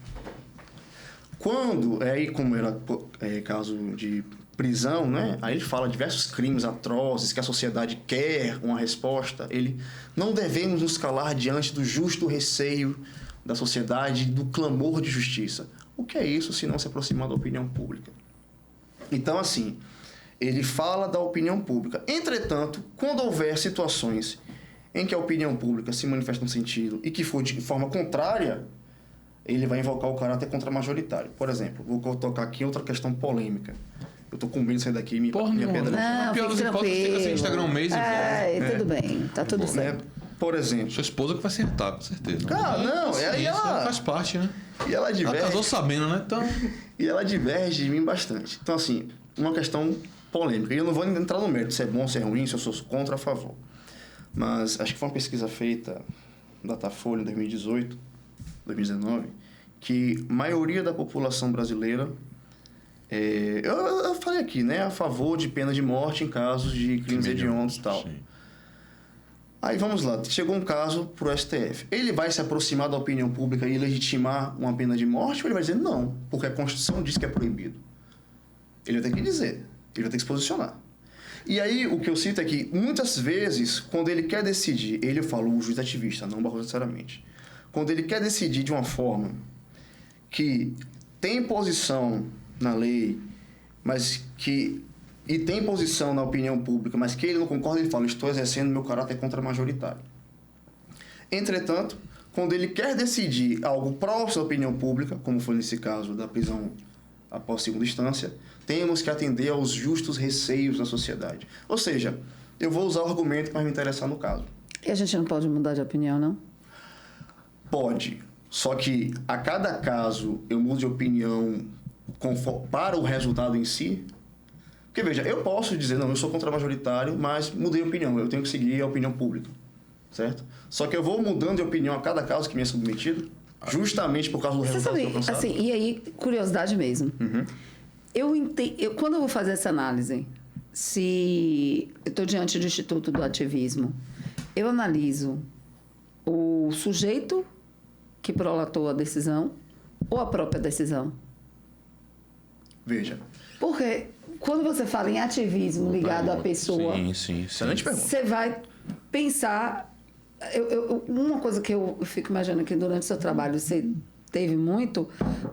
quando, aí como era caso de prisão, né, aí ele fala diversos crimes atrozes que a sociedade quer uma resposta, ele não devemos nos calar diante do justo receio da sociedade, do clamor de justiça. O que é isso se não se aproximar da opinião pública? Então, assim, ele fala da opinião pública. Entretanto, quando houver situações em que a opinião pública se manifesta no sentido e que for de forma contrária, ele vai invocar o caráter contra-majoritário. Por exemplo, vou tocar aqui outra questão polêmica. Eu tô com medo de sair daqui e minha pedra. Não, pior dos hipóteses, fica sem Instagram um mês e tudo bem, tá tudo certo. Por exemplo... Sua esposa que vai se irritar, com certeza. Cara, não, ela faz parte, né? E ela diverge... Ela casou sabendo, né? Então... E ela diverge de mim bastante. Então, assim, uma questão polêmica. E eu não vou entrar no mérito se é bom, se é ruim, se eu sou contra ou a favor. Mas acho que foi uma pesquisa feita da Datafolha em 2018, 2019, que a maioria da população brasileira... eu falei aqui, né? A favor de pena de morte em casos de crimes hediondos e tal. Sim. Aí vamos lá, chegou um caso pro STF. Ele vai se aproximar da opinião pública e legitimar uma pena de morte ou ele vai dizer não, porque a Constituição diz que é proibido? Ele vai ter que dizer, ele vai ter que se posicionar. E aí o que eu cito é que muitas vezes, quando ele quer decidir, ele fala o juiz ativista, não Barroso necessariamente, quando ele quer decidir de uma forma que tem posição na lei, mas que... e tem posição na opinião pública, mas que ele não concorda, ele fala, estou exercendo meu caráter contra-majoritário. Entretanto, quando ele quer decidir algo próximo à opinião pública, como foi nesse caso da prisão após segunda instância, temos que atender aos justos receios da sociedade. Ou seja, eu vou usar o argumento para me interessar no caso. E a gente não pode mudar de opinião, não? Pode. Só que a cada caso eu mudo de opinião para o resultado em si. Porque, veja, eu posso dizer, não, eu sou contra-majoritário, mas mudei de opinião, eu tenho que seguir a opinião pública, certo? Só que eu vou mudando de opinião a cada caso que me é submetido, justamente por causa do resultado que eu alcançado. Assim, e aí, curiosidade mesmo. Uhum. Quando eu vou fazer essa análise, se eu estou diante do Instituto do Ativismo, eu analiso o sujeito que prolatou a decisão ou a própria decisão? Veja. Porque... quando você fala em ativismo ligado à pessoa, sim. Excelente pergunta. Você vai pensar... uma coisa que eu fico imaginando que durante o seu trabalho você teve muito,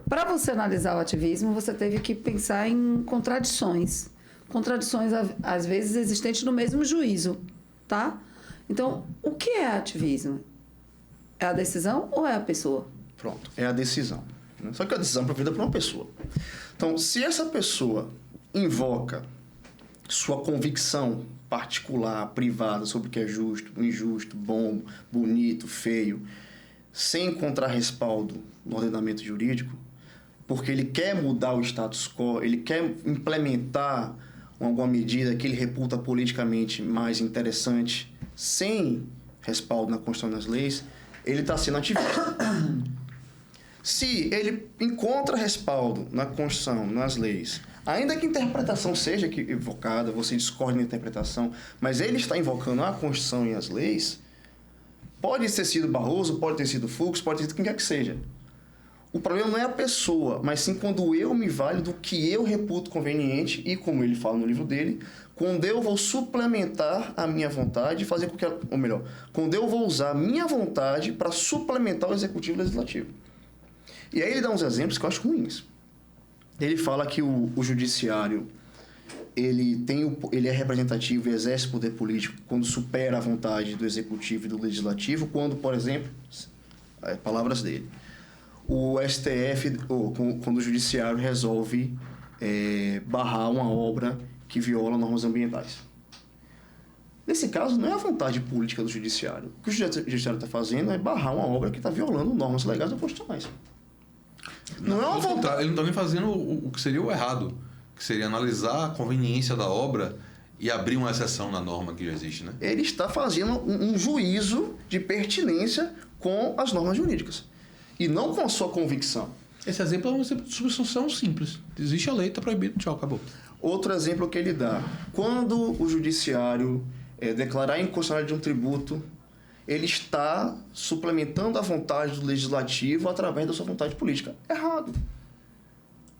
para você analisar o ativismo, você teve que pensar em contradições. Contradições, às vezes, existentes no mesmo juízo, tá? Então, o que é ativismo? É a decisão ou é a pessoa? Pronto, é a decisão. Só que a decisão é proferida por uma pessoa. Então, se essa pessoa invoca sua convicção particular, privada, sobre o que é justo, injusto, bom, bonito, feio, sem encontrar respaldo no ordenamento jurídico, porque ele quer mudar o status quo, ele quer implementar alguma medida que ele reputa politicamente mais interessante, sem respaldo na Constituição e nas leis, ele está sendo ativista. Se ele encontra respaldo na Constituição, nas leis, ainda que a interpretação seja equivocada, você discorde da interpretação, mas ele está invocando a Constituição e as leis, pode ter sido Barroso, pode ter sido Fux, pode ter sido quem quer que seja. O problema não é a pessoa, mas sim quando eu me valho do que eu reputo conveniente e, como ele fala no livro dele, quando eu vou suplementar a minha vontade, fazer com que, ou melhor, quando eu vou usar a minha vontade para suplementar o executivo e o legislativo. E aí ele dá uns exemplos que eu acho ruins. Ele fala que o judiciário ele é representativo e exerce poder político quando supera a vontade do executivo e do legislativo, quando, por exemplo, palavras dele. O STF, quando o judiciário resolve barrar uma obra que viola normas ambientais. Nesse caso, não é a vontade política do judiciário. O que o judiciário está fazendo é barrar uma obra que está violando normas legais ou constitucionais. Não é uma vontade. Ele não está nem fazendo o que seria o errado, que seria analisar a conveniência da obra e abrir uma exceção na norma que já existe, né? Ele está fazendo um juízo de pertinência com as normas jurídicas e não com a sua convicção. Esse exemplo é um exemplo de substituição simples. Existe a lei, está proibido, tchau, acabou. Outro exemplo que ele dá. Quando o judiciário declarar a inconstitucionalidade de um tributo, ele está suplementando a vontade do legislativo através da sua vontade política. Errado.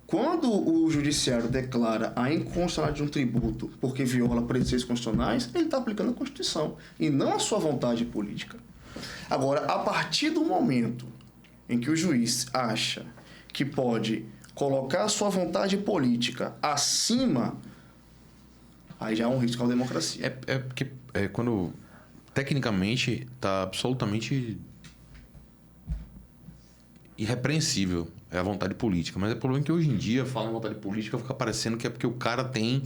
Quando o judiciário declara a inconstitucionalidade de um tributo porque viola preceitos constitucionais, ele está aplicando a Constituição e não a sua vontade política. Agora, a partir do momento em que o juiz acha que pode colocar a sua vontade política acima, aí já é um risco à democracia. Porque quando tecnicamente está absolutamente irrepreensível a vontade política, mas o problema é que hoje em dia falar em vontade política fica parecendo que é porque o cara tem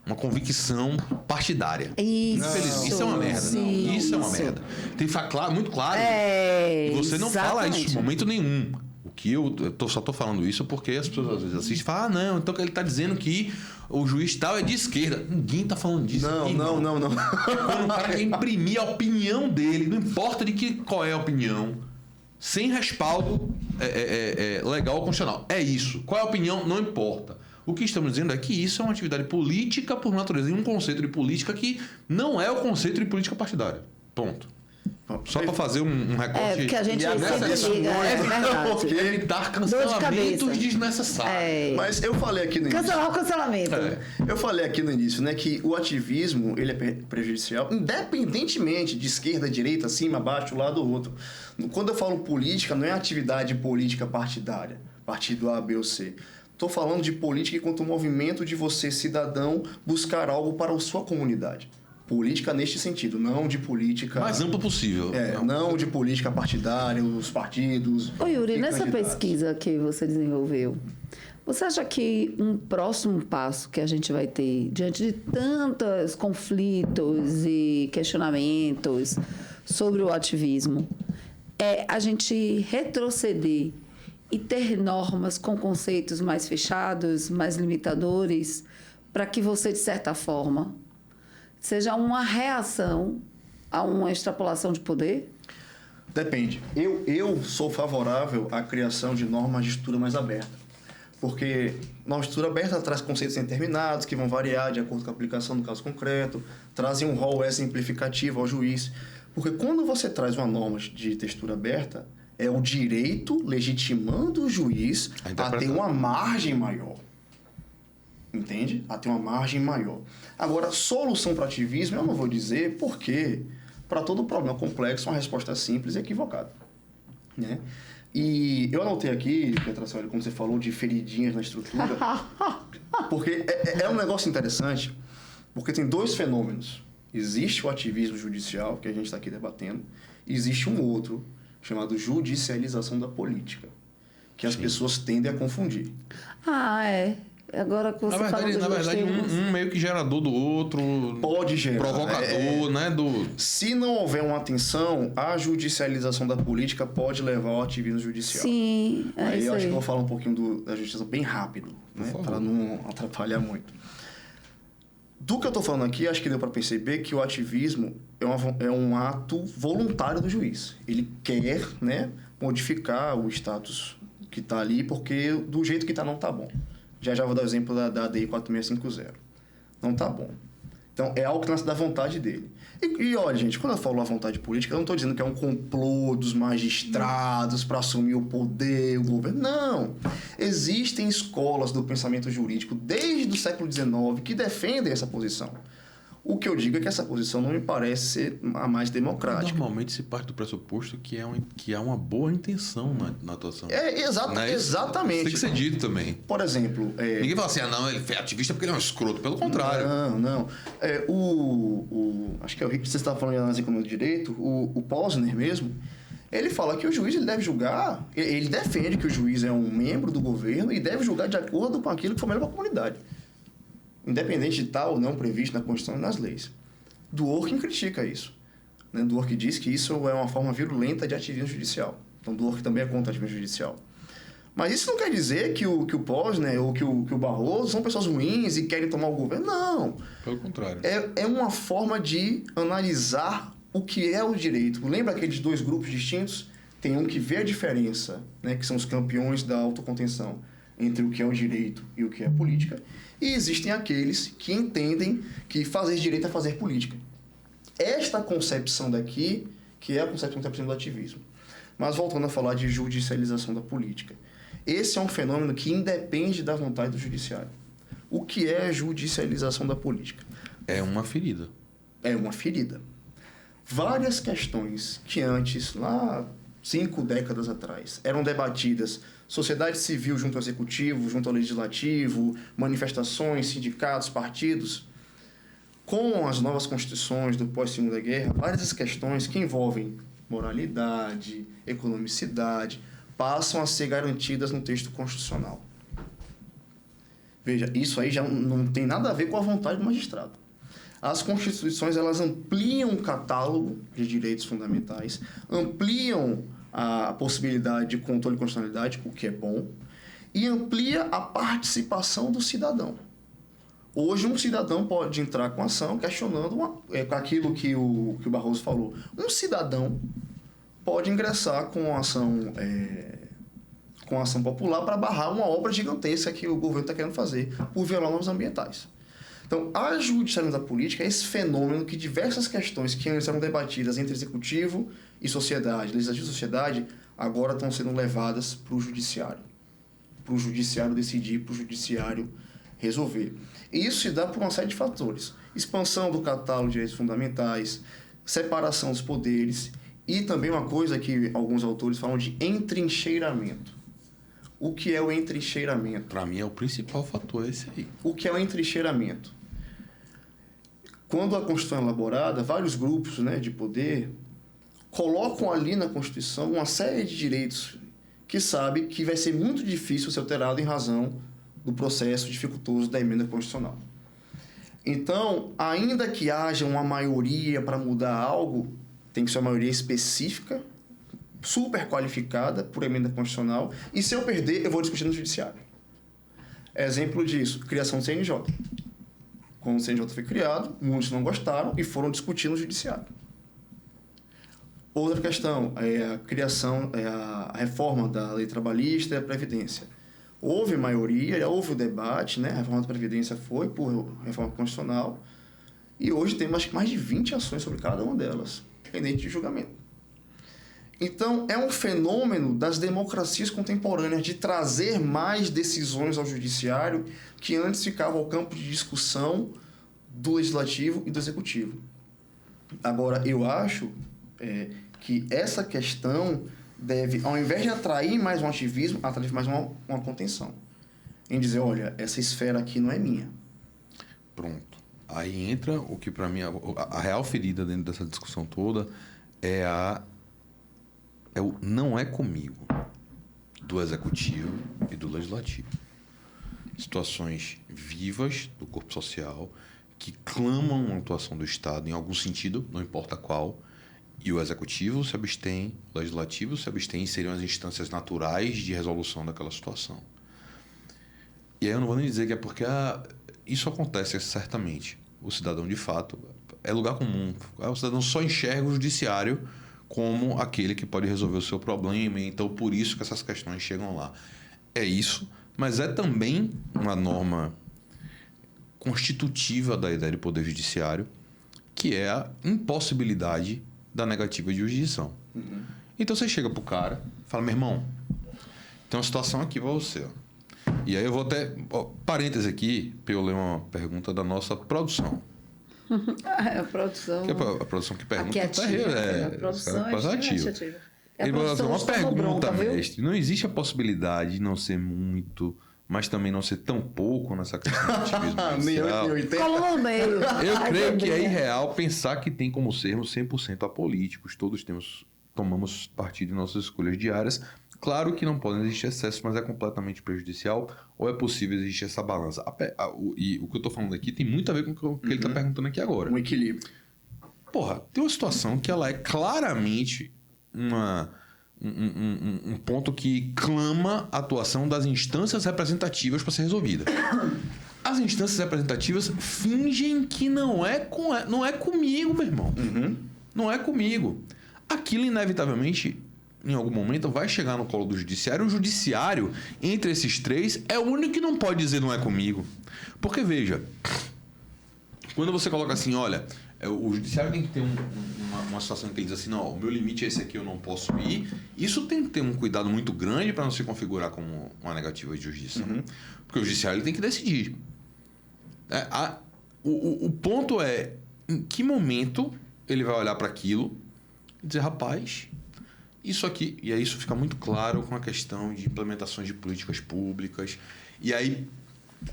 uma convicção partidária. Isso é uma merda. Sim, isso é uma merda. Tem que ficar muito claro. E você não fala isso em momento nenhum. O que eu só estou falando isso porque as pessoas às vezes assistem e falam, não, então ele está dizendo que o juiz tal é de esquerda. Ninguém está falando disso. Não. Quando o cara quer imprimir a opinião dele, não importa qual é a opinião, sem respaldo legal ou constitucional. É isso. Qual é a opinião? Não importa. O que estamos dizendo é que isso é uma atividade política por natureza, e um conceito de política que não é o conceito de política partidária. Ponto. Só para fazer um recorte. Porque a gente sempre liga, é verdade. Evitar cancelamentos desnecessários. Mas eu falei aqui no início. Cancelar o cancelamento. Eu falei aqui no início, né, que o ativismo ele é prejudicial, independentemente de esquerda, direita, cima, abaixo, um lado ou outro. Quando eu falo política, não é atividade política partidária, partido A, B ou C. Estou falando de política enquanto movimento de você, cidadão, buscar algo para a sua comunidade. Política neste sentido, não de política... mais amplo possível. Não de política partidária, os partidos... Ô Yuri, nessa pesquisa que você desenvolveu, você acha que um próximo passo que a gente vai ter, diante de tantos conflitos e questionamentos sobre o ativismo, é a gente retroceder e ter normas com conceitos mais fechados, mais limitadores, para que você, de certa forma, seja uma reação a uma extrapolação de poder? Depende. Eu sou favorável à criação de normas de estrutura mais aberta. Porque norma de estrutura aberta traz conceitos indeterminados que vão variar de acordo com a aplicação do caso concreto, trazem um rol exemplificativo ao juiz. Porque quando você traz uma norma de textura aberta, é o direito legitimando o juiz a ter uma margem maior. Entende? A ter uma margem maior. Agora, solução para ativismo, eu não vou dizer porque, para todo problema complexo, uma resposta simples é equivocada. Né? E eu anotei aqui, Petracelli, como você falou, de feridinhas na estrutura, porque é um negócio interessante, porque tem dois fenômenos. Existe o ativismo judicial, que a gente está aqui debatendo, e existe um outro, chamado judicialização da política, que as pessoas tendem a confundir. Agora que você fala dos na verdade, um meio que gerador do outro. Pode gerar. Provocador, né? Se não houver uma atenção, a judicialização da política pode levar ao ativismo judicial. Sim, aí eu acho que eu vou falar um pouquinho da justiça bem rápido, né? Para não atrapalhar muito. Do que eu estou falando aqui, acho que deu para perceber que o ativismo é um ato voluntário do juiz. Ele quer, né, modificar o status que está ali, porque do jeito que está não está bom. Já vou dar o exemplo da DI 4650. Não está bom. Então, é algo que nasce da vontade dele. E olha, gente, quando eu falo a vontade política, eu não estou dizendo que é um complô dos magistrados para assumir o poder, o governo. Não. Existem escolas do pensamento jurídico desde o século XIX que defendem essa posição. O que eu digo é que essa posição não me parece ser a mais democrática. Normalmente se parte do pressuposto que há uma boa intenção na atuação. Exatamente. Tem que ser dito também. Por exemplo... Ninguém fala assim, não, ele é ativista porque ele é um escroto. Pelo contrário. Não. Acho que é o Rick, você estava falando de análise econômica do direito, o Posner mesmo, Ele fala que o juiz ele deve julgar, ele defende que o juiz é um membro do governo e deve julgar de acordo com aquilo que for melhor para a comunidade. Independente de tal ou não previsto na Constituição e nas leis. Dworkin critica isso. Né? Dworkin diz que isso é uma forma virulenta de ativismo judicial. Então, Dworkin também é contra o ativismo judicial. Mas isso não quer dizer que o Posner ou que o Barroso são pessoas ruins e querem tomar o governo. Não. Pelo contrário. É uma forma de analisar o que é o direito. Lembra aqueles dois grupos distintos? Tem um que vê a diferença, né, que são os campeões da autocontenção, entre o que é o direito e o que é a política. E existem aqueles que entendem que fazer direito é fazer política. Esta concepção daqui, que é a concepção que está presente do ativismo. Mas voltando a falar de judicialização da política. Esse é um fenômeno que independe da vontade do judiciário. O que é a judicialização da política? É uma ferida. É uma ferida. Várias questões que antes, lá 5 décadas atrás, eram debatidas, sociedade civil junto ao executivo, junto ao legislativo, manifestações, sindicatos, partidos, com as novas constituições do pós-Segunda Guerra, várias questões que envolvem moralidade, economicidade, passam a ser garantidas no texto constitucional. Veja, isso aí já não tem nada a ver com a vontade do magistrado. As constituições, elas ampliam o catálogo de direitos fundamentais, ampliam a possibilidade de controle de constitucionalidade, o que é bom, e amplia a participação do cidadão. Hoje, um cidadão pode entrar com ação questionando com aquilo que o Barroso falou. Um cidadão pode ingressar com ação popular para barrar uma obra gigantesca que o governo está querendo fazer por violar normas ambientais. Então, a judicialização da política é esse fenômeno que diversas questões que antes eram debatidas entre executivo e sociedade, legislativo e sociedade, agora estão sendo levadas para o judiciário. Para o judiciário decidir, para o judiciário resolver. E isso se dá por uma série de fatores. Expansão do catálogo de direitos fundamentais, separação dos poderes e também uma coisa que alguns autores falam de entrincheiramento. O que é o entrincheiramento? Para mim é o principal fator esse aí. O que é o entrincheiramento? Quando a Constituição é elaborada, vários grupos, né, de poder colocam ali na Constituição uma série de direitos que sabe que vai ser muito difícil ser alterado em razão do processo dificultoso da emenda constitucional. Então, ainda que haja uma maioria para mudar algo, tem que ser uma maioria específica, super qualificada por emenda constitucional, e se eu perder, eu vou discutir no judiciário. Exemplo disso, criação do CNJ. Quando o CNJ foi criado, muitos não gostaram e foram discutir no judiciário. Outra questão é a criação, a reforma da lei trabalhista e a previdência. Houve maioria, já houve o debate, né? A reforma da previdência foi por reforma constitucional, e hoje tem mais de 20 ações sobre cada uma delas, pendente de julgamento. Então, é um fenômeno das democracias contemporâneas de trazer mais decisões ao judiciário que antes ficava ao campo de discussão do legislativo e do executivo. Agora, eu acho que essa questão deve, ao invés de atrair mais um ativismo, atrair mais uma contenção. Em dizer, olha, essa esfera aqui não é minha. Pronto. Aí entra o que, para mim, a real ferida dentro dessa discussão toda é o não é comigo do executivo e do legislativo. Situações vivas do corpo social que clamam uma atuação do Estado em algum sentido, não importa qual, e o executivo se abstém, o legislativo se abstém, seriam as instâncias naturais de resolução daquela situação. E aí eu não vou nem dizer que é porque isso acontece certamente. O cidadão, de fato, é lugar comum. O cidadão só enxerga o judiciário como aquele que pode resolver o seu problema, e então por isso que essas questões chegam lá. É isso, mas é também uma norma constitutiva da ideia de poder judiciário, que é a impossibilidade da negativa de jurisdição. Uhum. Então você chega pro cara e fala, meu irmão, tem uma situação aqui para você. Ó. E aí eu vou até... parêntese aqui, para eu ler uma pergunta da nossa produção. A produção... Que é a produção que pergunta... Aqui é ativa. A produção é ativa. Ele falou assim, uma pergunta, mestre. Não existe a possibilidade de não ser muito, mas também não ser tão pouco nessa questão do ativismo judicial? Colou no meio. Eu creio que é irreal pensar que tem como sermos 100% apolíticos. Todos temos tomamos partido em nossas escolhas diárias. Claro que não podem existir excessos, mas é completamente prejudicial, ou é possível existir essa balança? E o que eu tô falando aqui tem muito a ver com o que ele tá perguntando aqui agora. Um equilíbrio. Porra, tem uma situação que ela é claramente um ponto que clama a atuação das instâncias representativas para ser resolvida. As instâncias representativas fingem que não é comigo, meu irmão. Não é comigo. Aquilo, inevitavelmente, em algum momento, vai chegar no colo do judiciário. O judiciário, entre esses três, é o único que não pode dizer não é comigo. Porque, veja, quando você coloca assim, olha, o judiciário tem que ter uma situação em que ele diz assim, não, o meu limite é esse aqui, eu não posso ir. Isso tem que ter um cuidado muito grande para não se configurar como uma negativa de justiça. Porque o judiciário ele tem que decidir. O ponto é em que momento ele vai olhar para aquilo e dizer, rapaz, isso aqui... E aí isso fica muito claro com a questão de implementações de políticas públicas. E aí,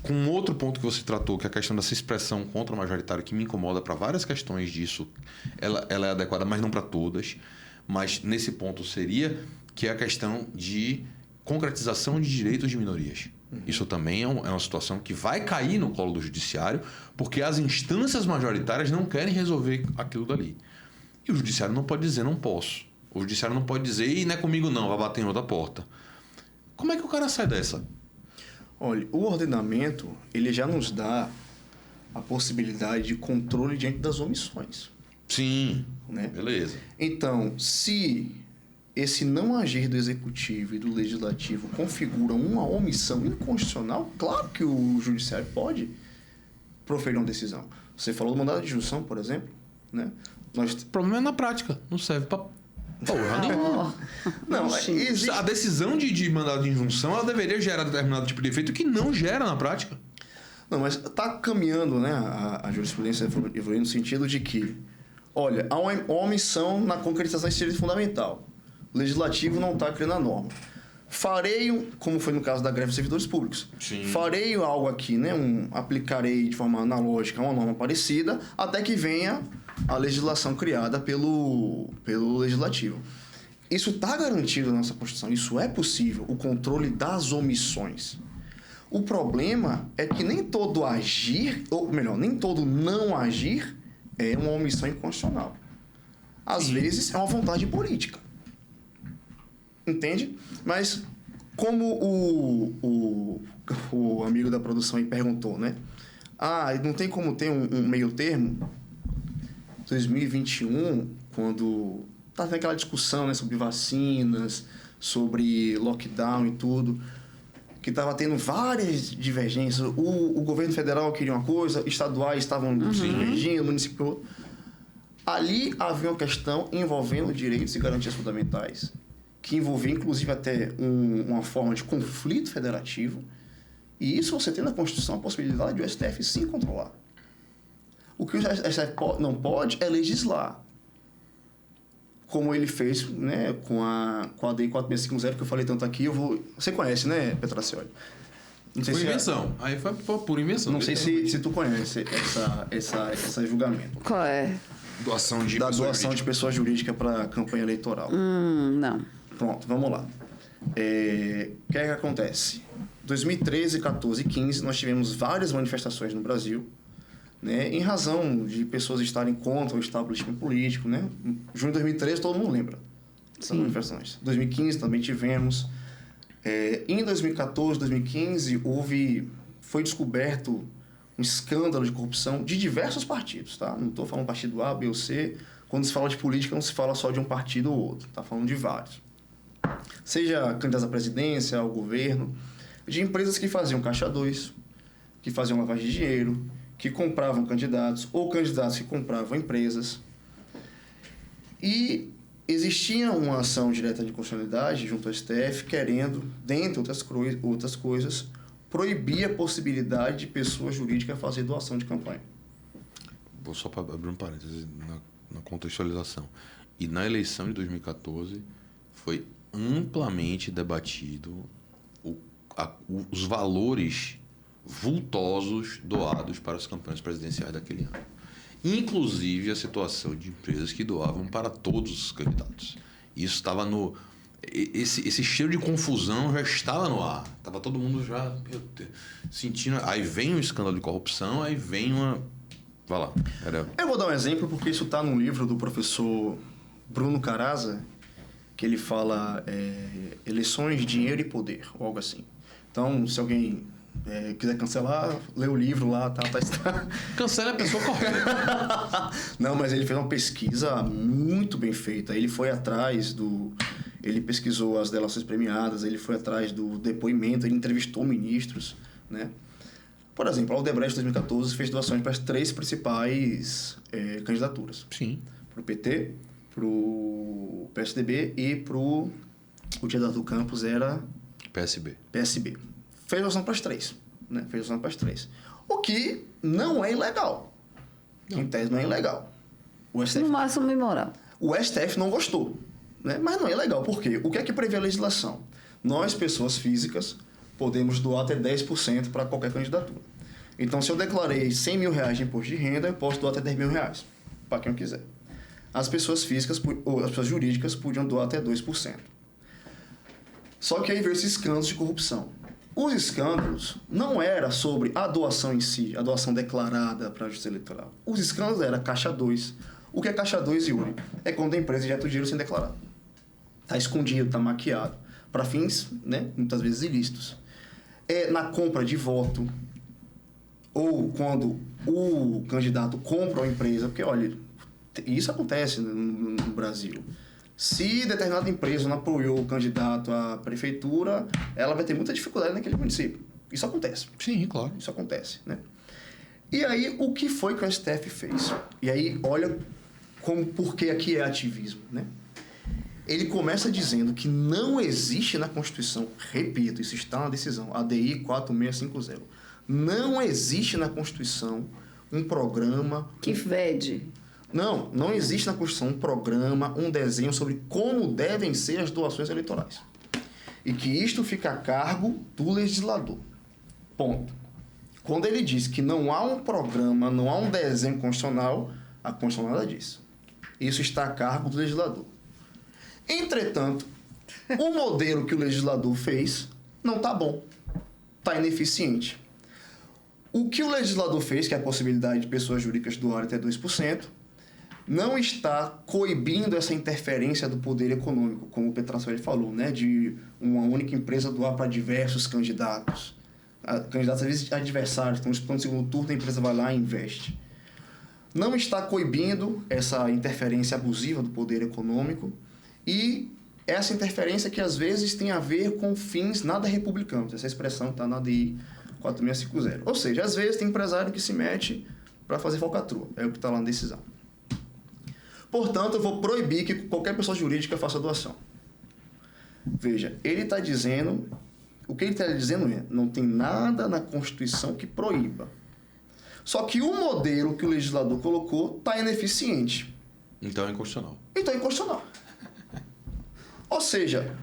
com outro ponto que você tratou, que é a questão dessa expressão contra o majoritário, que me incomoda para várias questões disso, ela é adequada, mas não para todas. Mas nesse ponto seria que é a questão de concretização de direitos de minorias. Isso também é uma situação que vai cair no colo do judiciário, porque as instâncias majoritárias não querem resolver aquilo dali. E o judiciário não pode dizer não posso. O judiciário não pode dizer e não é comigo não, vai bater em outra porta. Como é que o cara sai dessa? Olha, o ordenamento, ele já nos dá a possibilidade de controle diante das omissões. Sim, né? Beleza. Então, se esse não agir do executivo e do legislativo configura uma omissão inconstitucional, claro que o judiciário pode proferir uma decisão. Você falou do mandado de injunção, por exemplo, né? O problema é na prática, não serve para porra nenhuma. Não, existe... A decisão de mandado de injunção, ela deveria gerar determinado tipo de efeito que não gera na prática. Não, mas está caminhando, né, a jurisprudência evoluindo no sentido de que, olha, há uma omissão na concretização desse direito fundamental. O legislativo não está criando a norma. Farei, como foi no caso da greve dos servidores públicos, Sim. Farei algo aqui, né, aplicarei de forma analógica uma norma parecida, até que venha a legislação criada pelo legislativo. Isso está garantido na nossa Constituição, isso é possível, o controle das omissões. O problema é que nem todo agir, ou melhor, nem todo não agir é uma omissão inconstitucional. Às vezes é uma vontade política. Entende? Mas como o amigo da produção aí perguntou, né? Não tem como ter um meio termo? 2021, quando tá tendo aquela discussão, né, sobre vacinas, sobre lockdown e tudo, que estava tendo várias divergências. O governo federal queria uma coisa, estaduais estavam divergindo, município... Ali havia uma questão envolvendo direitos e garantias fundamentais, que envolvia inclusive até uma forma de conflito federativo, e isso você tem na Constituição a possibilidade de o STF sim controlar. O que o STF não pode é legislar, como ele fez, né, com a DEI 4650, que eu falei tanto aqui. Você conhece, né, Petracioli? Foi invenção. Aí foi pura invenção. Não sei se tu conhece esse julgamento. Qual é? Doação de pessoa jurídica para campanha eleitoral. Não. Pronto, vamos lá. O que é que acontece? 2013, 14 e 15, nós tivemos várias manifestações no Brasil, né, em razão de pessoas estarem contra o estabelecimento político, né? Junho de 2013, todo mundo lembra dessas manifestações. 2015 também tivemos. Em 2014, 2015, foi descoberto um escândalo de corrupção de diversos partidos, tá? Não estou falando partido A, B ou C. Quando se fala de política, não se fala só de um partido ou outro. Está falando de vários. Seja candidatos à presidência, ao governo, de empresas que faziam caixa 2, que faziam lavagem de dinheiro, que compravam candidatos, ou candidatos que compravam empresas. E existia uma ação direta de constitucionalidade junto ao STF, querendo, dentre outras coisas, proibir a possibilidade de pessoa jurídica fazer doação de campanha. Vou só para abrir um parênteses na contextualização. E na eleição de 2014 foi amplamente debatido os valores vultosos doados para as campanhas presidenciais daquele ano. Inclusive a situação de empresas que doavam para todos os candidatos. Isso estava no... Esse cheiro de confusão já estava no ar. Tava todo mundo já meu Deus, sentindo... Aí vem um escândalo de corrupção, aí vem uma... Vai lá. Eu vou dar um exemplo, porque isso está num livro do professor Bruno Caraza, que ele fala eleições, dinheiro e poder, ou algo assim. Então, se alguém quiser cancelar, lê o livro lá, tá. Cancela a pessoa correta. Não, mas ele fez uma pesquisa muito bem feita. Ele foi atrás do... Ele pesquisou as delações premiadas, ele foi atrás do depoimento, ele entrevistou ministros, né? Por exemplo, a Odebrecht, em 2014, fez doações para as 3 principais candidaturas. Sim. Para o PT, para o PSDB e para o Dias do Campos era... PSB. Fez doação para as 3, né? Fez doação para as 3. O que não é ilegal. Não. Em tese não é ilegal. O STF, no máximo imoral. O STF não gostou, né? Mas não é ilegal. Por quê? O que é que prevê a legislação? Nós, pessoas físicas, podemos doar até 10% para qualquer candidatura. Então, se eu declarei R$100 mil de imposto de renda, eu posso doar até R$10 mil, para quem eu quiser. As pessoas físicas, ou as pessoas jurídicas, podiam doar até 2%. Só que aí veio esses escândalos de corrupção. Os escândalos não era sobre a doação em si, a doação declarada para a Justiça Eleitoral. Os escândalos era Caixa 2. O que é Caixa 2, Yuri? É quando a empresa injeta o dinheiro sem declarar. Está escondido, está maquiado, para fins, né, muitas vezes ilícitos. Na compra de voto, ou quando o candidato compra uma empresa, porque, olha, isso acontece no Brasil. Se determinada empresa não apoiou o candidato à prefeitura, ela vai ter muita dificuldade naquele município. Isso acontece. Sim, claro. Isso acontece, né? E aí, o que foi que o STF fez? E aí, olha por que aqui é ativismo, né? Ele começa dizendo que não existe na Constituição, repito, isso está na decisão, ADI 4650, não existe na Constituição um programa... Que vede. Não existe na Constituição um programa, um desenho sobre como devem ser as doações eleitorais. E que isto fica a cargo do legislador. Ponto. Quando ele diz que não há um programa, não há um desenho constitucional, a Constituição nada diz. Isso está a cargo do legislador. Entretanto, o modelo que o legislador fez não está bom, está ineficiente. O que o legislador fez, que é a possibilidade de pessoas jurídicas doarem até 2%, não está coibindo essa interferência do poder econômico, como o Petracelli falou, né? De uma única empresa doar para diversos candidatos. Candidatos, às vezes, adversários, estão disputando o segundo turno, a empresa vai lá e investe. Não está coibindo essa interferência abusiva do poder econômico e essa interferência que, às vezes, tem a ver com fins nada republicanos. Essa expressão está na DI 4650. Ou seja, às vezes tem empresário que se mete para fazer falcatrua. É o que está lá na decisão. Portanto, eu vou proibir que qualquer pessoa jurídica faça doação. Veja, ele está dizendo... O que ele está dizendo é, não tem nada na Constituição que proíba. Só que o modelo que o legislador colocou está ineficiente. Então é inconstitucional. Então é inconstitucional. Ou seja,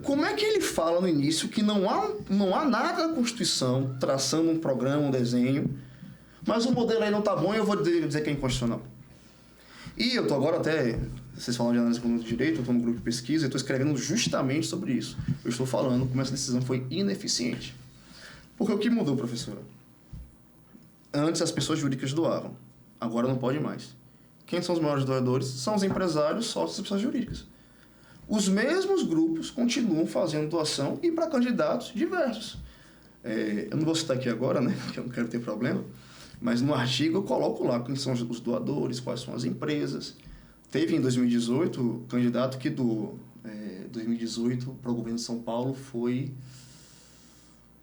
como é que ele fala no início que não há nada na Constituição traçando um programa, um desenho, mas o modelo aí não está bom e eu vou dizer que é inconstitucional? E eu estou agora até... Vocês falam de análise econômica do direito, eu estou no grupo de pesquisa e estou escrevendo justamente sobre isso. Eu estou falando como essa decisão foi ineficiente. Porque o que mudou, professora? Antes as pessoas jurídicas doavam. Agora não pode mais. Quem são os maiores doadores? São os empresários, sócios e pessoas jurídicas. Os mesmos grupos continuam fazendo doação e para candidatos diversos. Eu não vou citar aqui agora, né? Porque eu não quero ter problema. Mas no artigo eu coloco lá quem são os doadores, quais são as empresas. Teve em 2018 o candidato que doou. 2018 para o governo de São Paulo foi...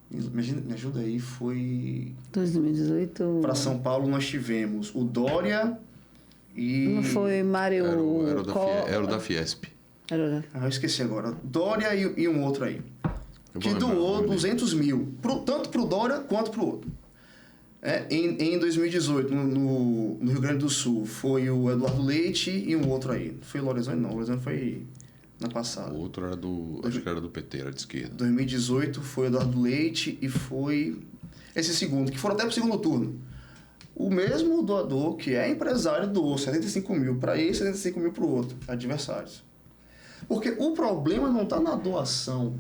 Me ajuda aí, foi... 2018... Para São Paulo nós tivemos o Dória e... Não foi Mário... Era o da Fiesp. Eu esqueci agora. Dória e um outro aí. Que doou 200 mil. Tanto para o Dória quanto para o outro. Em 2018, no Rio Grande do Sul, foi o Eduardo Leite e um outro aí. Foi o Lorenzoni? Não, o Lorenzoni foi na passada. O outro era acho que era do PT, era de esquerda. 2018 foi o Eduardo Leite e foi esse segundo, que foram até para o segundo turno. O mesmo doador, que é empresário, doou 75 mil para esse e 75 mil para o outro, adversários. Porque o problema não está na doação.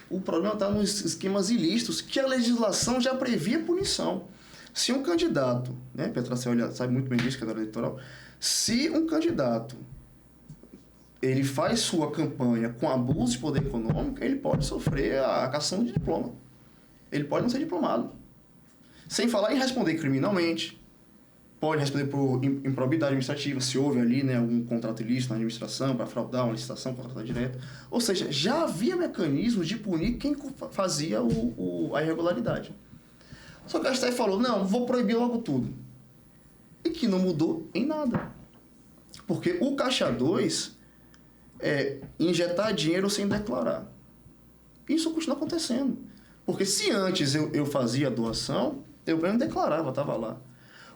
O problema está nos esquemas ilícitos, que a legislação já previa punição. Se um candidato, né, Petracel sabe muito bem disso, que é da área eleitoral, se um candidato ele faz sua campanha com abuso de poder econômico, ele pode sofrer a cassação de diploma. Ele pode não ser diplomado. Sem falar em responder criminalmente, pode responder por improbidade administrativa, se houve ali, né, algum contrato ilícito na administração para fraudar uma licitação, contratar direto. Ou seja, já havia mecanismos de punir quem fazia a irregularidade. Só que a STF falou, não, vou proibir logo tudo. E que não mudou em nada. Porque o Caixa 2 é injetar dinheiro sem declarar. Isso continua acontecendo. Porque se antes eu fazia a doação, eu mesmo declarava, estava lá.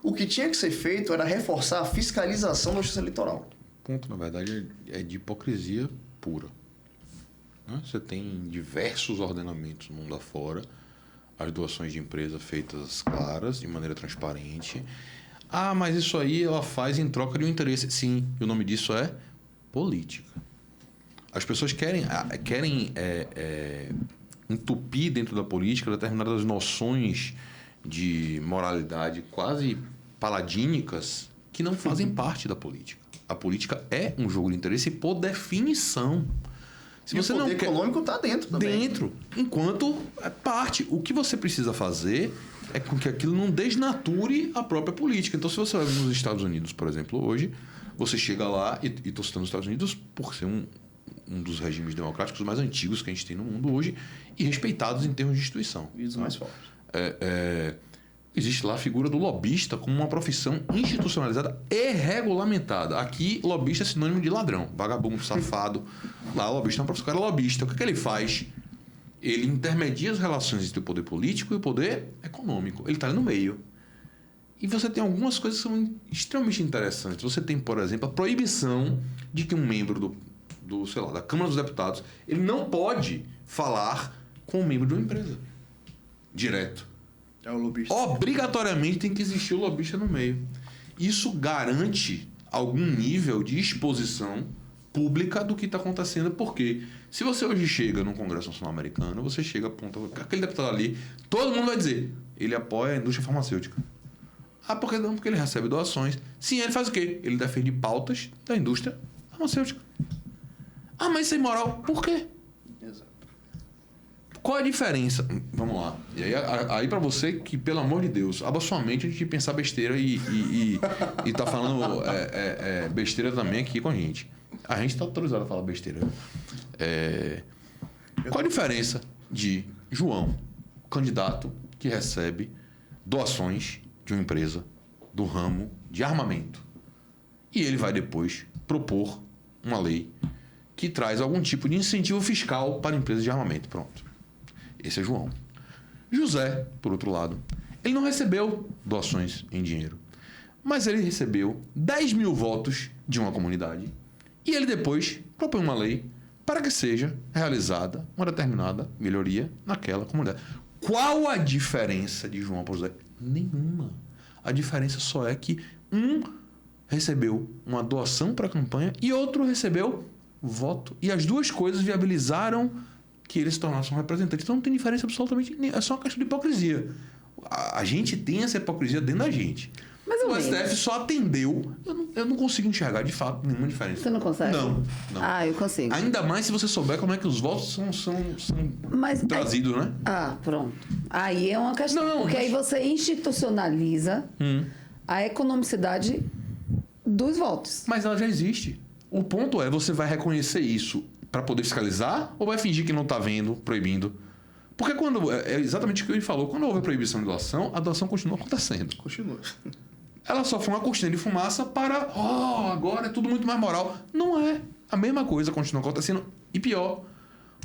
O que tinha que ser feito era reforçar a fiscalização da justiça eleitoral. O ponto, na verdade, é de hipocrisia pura. Né? Você tem diversos ordenamentos no mundo afora, as doações de empresa feitas claras, de maneira transparente. Ah, mas isso aí ela faz em troca de um interesse. Sim, e o nome disso é política. As pessoas querem entupir dentro da política determinadas noções de moralidade quase paladínicas que não fazem parte da política. A política é um jogo de interesse por definição. Se e você o poder não quer... econômico está dentro também. Dentro, enquanto é parte. O que você precisa fazer é com que aquilo não desnature a própria política. Então, se você vai nos Estados Unidos, por exemplo, hoje, você chega lá, e estou citando os Estados Unidos por ser um dos regimes democráticos mais antigos que a gente tem no mundo hoje e respeitados em termos de instituição. E dos mais fortes. Existe lá a figura do lobista como uma profissão institucionalizada e regulamentada. Aqui, lobista é sinônimo de ladrão, vagabundo, safado. Lá, o lobista é uma profissão. O cara é lobista. O que ele faz? Ele intermedia as relações entre o poder político e o poder econômico. Ele está ali no meio. E você tem algumas coisas que são extremamente interessantes. Você tem, por exemplo, a proibição de que um membro da Câmara dos Deputados ele não pode falar com um membro de uma empresa. Direto. É o lobista. Obrigatoriamente tem que existir o lobista no meio. Isso garante algum nível de exposição pública do que está acontecendo, porque se você hoje chega no Congresso Nacional Americano, você chega, aponta aquele deputado ali, todo mundo vai dizer, ele apoia a indústria farmacêutica. Ah, por que não? Porque ele recebe doações. Sim, ele faz o quê? Ele defende pautas da indústria farmacêutica. Ah, mas isso é imoral. Por quê? Exato. Qual a diferença? Vamos lá. E aí para você que, pelo amor de Deus, abra sua mente antes de pensar besteira e tá falando besteira também aqui com a gente. A gente está autorizado a falar besteira. Qual a diferença de João, candidato que recebe doações de uma empresa do ramo de armamento, e ele vai depois propor uma lei que traz algum tipo de incentivo fiscal para empresas de armamento? Pronto. Esse é João. José, por outro lado, ele não recebeu doações em dinheiro, mas ele recebeu 10 mil votos de uma comunidade e ele depois propõe uma lei para que seja realizada uma determinada melhoria naquela comunidade. Qual a diferença de João para José? Nenhuma. A diferença só é que um recebeu uma doação para a campanha e outro recebeu voto. E as duas coisas viabilizaram que ele se tornasse um representante. Então não tem diferença absolutamente nenhuma. É só uma questão de hipocrisia. A gente tem essa hipocrisia dentro da gente. Mas o STF só atendeu. Eu não consigo enxergar de fato nenhuma diferença. Você não consegue? Não. Ah, eu consigo. Ainda mais se você souber como é que os votos são trazidos, né? Ah, pronto. Aí é uma questão. Porque aí você institucionaliza a economicidade dos votos. Mas ela já existe. O ponto é, você vai reconhecer isso para poder fiscalizar ou vai fingir que não está vendo, proibindo? Porque quando... É exatamente o que ele falou. Quando houve a proibição de doação, a doação continua acontecendo. Continua. Ela só foi uma cortina de fumaça para... agora é tudo muito mais moral. Não é. A mesma coisa continua acontecendo. E pior.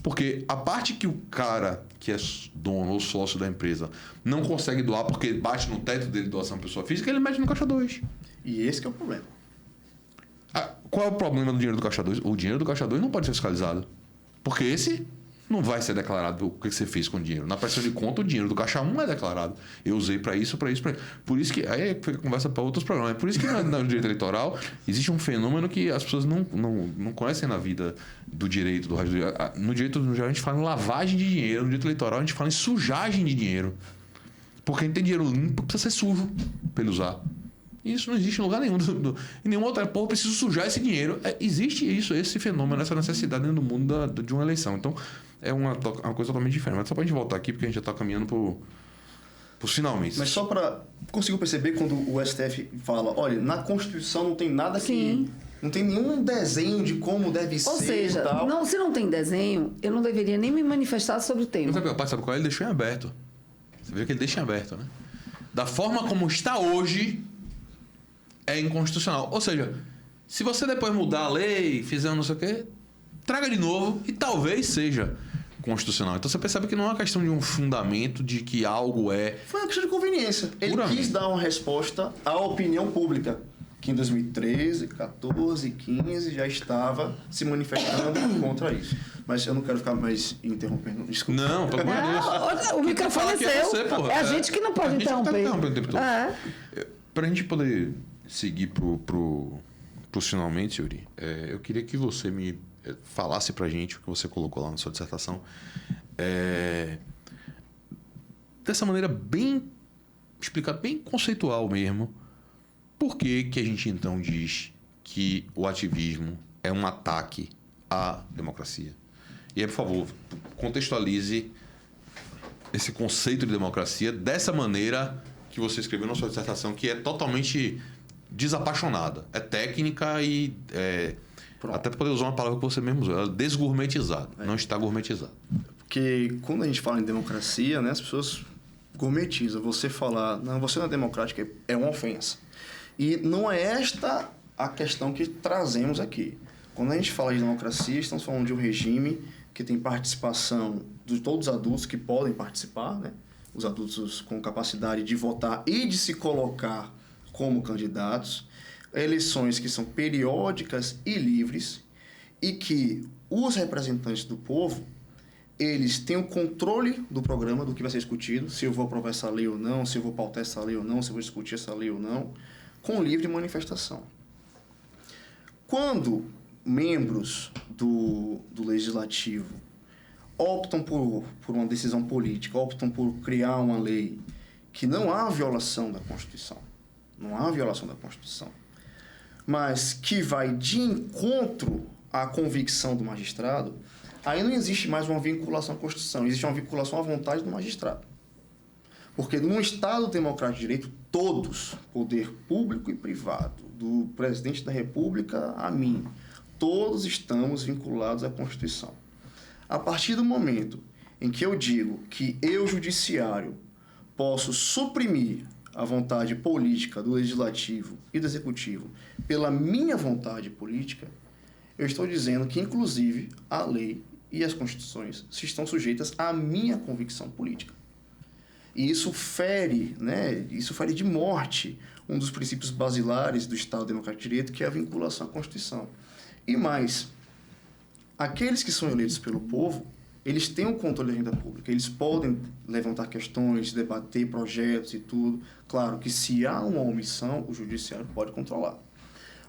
Porque a parte que o cara que é dono ou sócio da empresa não consegue doar porque bate no teto dele doação pessoa física, ele mete no caixa 2. E esse que é o problema. Qual é o problema do dinheiro do caixa 2? O dinheiro do caixa 2 não pode ser fiscalizado. Porque esse não vai ser declarado o que você fez com o dinheiro. Na prestação de conta, o dinheiro do caixa 1 é declarado. Eu usei para isso, para isso, para isso. Por isso que... Aí fica conversa para outros programas. É por isso que no direito eleitoral existe um fenômeno que as pessoas não conhecem na vida do direito. No direito, no geral, a gente fala em lavagem de dinheiro. No direito eleitoral, a gente fala em sujagem de dinheiro. Porque a gente tem dinheiro limpo, precisa ser sujo para ele usar. Isso não existe em lugar nenhum. Em nenhuma outra porra, eu preciso sujar esse dinheiro. Existe isso, esse fenômeno, essa necessidade dentro do mundo de uma eleição. Então, é uma coisa totalmente diferente. Mas só pra gente voltar aqui, porque a gente já está caminhando pro finalmente. Mas só para... Consigo perceber quando o STF fala, olha, na Constituição não tem nada Sim. Não tem nenhum desenho de como deve ser. Ou seja, e tal. se não tem desenho, eu não deveria nem me manifestar sobre o tema. Mas sabe qual é? Ele deixou em aberto. Você vê que ele deixa em aberto, né? Da forma como está hoje, é inconstitucional. Ou seja, se você depois mudar a lei, fizer um não sei o quê, traga de novo e talvez seja constitucional. Então você percebe que não é uma questão de um fundamento de que algo é... Foi uma questão de conveniência. Ele quis dar uma resposta à opinião pública, que em 2013, 14, 15 já estava se manifestando contra isso. Mas eu não quero ficar mais interrompendo. Desculpa. Não, pelo amor de Deus. O microfone é seu. É a gente que não pode interromper. Para a gente poder seguir pro finalmente, Yuri, eu queria que você me falasse pra gente o que você colocou lá na sua dissertação. Dessa maneira bem explicada, bem conceitual mesmo. Por que a gente então diz que o ativismo é um ataque à democracia? E aí, por favor, contextualize esse conceito de democracia dessa maneira que você escreveu na sua dissertação, que é totalmente desapaixonada. É técnica e... até poder usar uma palavra que você mesmo usou. Ela é desgourmetizada. Não está gourmetizada. Porque quando a gente fala em democracia, né, as pessoas gourmetizam. Você falar, não, você não é democrática, é uma ofensa. E não é esta a questão que trazemos aqui. Quando a gente fala de democracia, estamos falando de um regime que tem participação de todos os adultos que podem participar, né? Os adultos com capacidade de votar e de se colocar como candidatos, eleições que são periódicas e livres, e que os representantes do povo, eles têm o controle do programa, do que vai ser discutido, se eu vou aprovar essa lei ou não, se eu vou pautar essa lei ou não, se eu vou discutir essa lei ou não, com livre manifestação. Quando membros do Legislativo optam por uma decisão política, optam por criar uma lei que não há violação da Constituição, mas que vai de encontro à convicção do magistrado, aí não existe mais uma vinculação à Constituição, existe uma vinculação à vontade do magistrado. Porque num Estado democrático de direito, todos, poder público e privado, do presidente da República a mim, todos estamos vinculados à Constituição. A partir do momento em que eu digo que eu, judiciário, posso suprimir a vontade política do Legislativo e do Executivo pela minha vontade política, eu estou dizendo que, inclusive, a lei e as constituições se estão sujeitas à minha convicção política. E isso fere, né? Isso fere de morte um dos princípios basilares do Estado Democrático de Direito, que é a vinculação à Constituição. E mais, aqueles que são eleitos pelo povo, eles têm o controle da agenda pública, eles podem levantar questões, debater projetos e tudo. Claro que se há uma omissão, o judiciário pode controlar.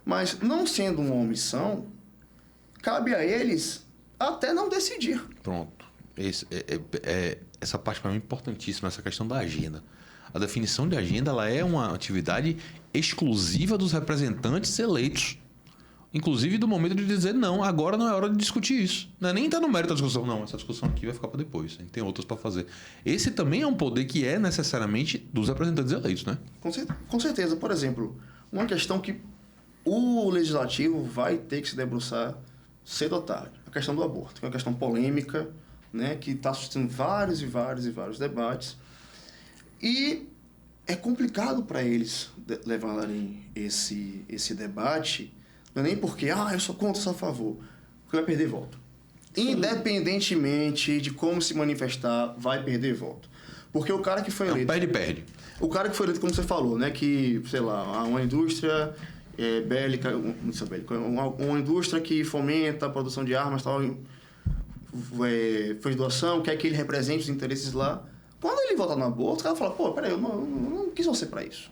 Mas, não sendo uma omissão, cabe a eles até não decidir. Pronto. Essa parte para mim é importantíssima, essa questão da agenda. A definição de agenda ela é uma atividade exclusiva dos representantes eleitos. Inclusive do momento de dizer, não, agora não é hora de discutir isso. Não é nem entrar no mérito da discussão. Não, essa discussão aqui vai ficar para depois. A gente tem outras para fazer. Esse também é um poder que é necessariamente dos representantes eleitos, né? Com certeza. Por exemplo, uma questão que o Legislativo vai ter que se debruçar cedo ou tarde. A questão do aborto, que é uma questão polêmica, né, que está suscitando vários debates. E é complicado para eles levarem esse debate, não é nem porque, eu sou contra, sou a favor, porque vai perder voto. Sim. Independentemente de como se manifestar, vai perder voto. Porque o cara que foi eleito... Perde. O cara que foi eleito, como você falou, né, que, sei lá, uma indústria bélica, uma indústria que fomenta a produção de armas e tal, fez doação, quer que ele represente os interesses lá. Quando ele vota no aborto, o cara fala, pô, peraí, eu não quis você para isso.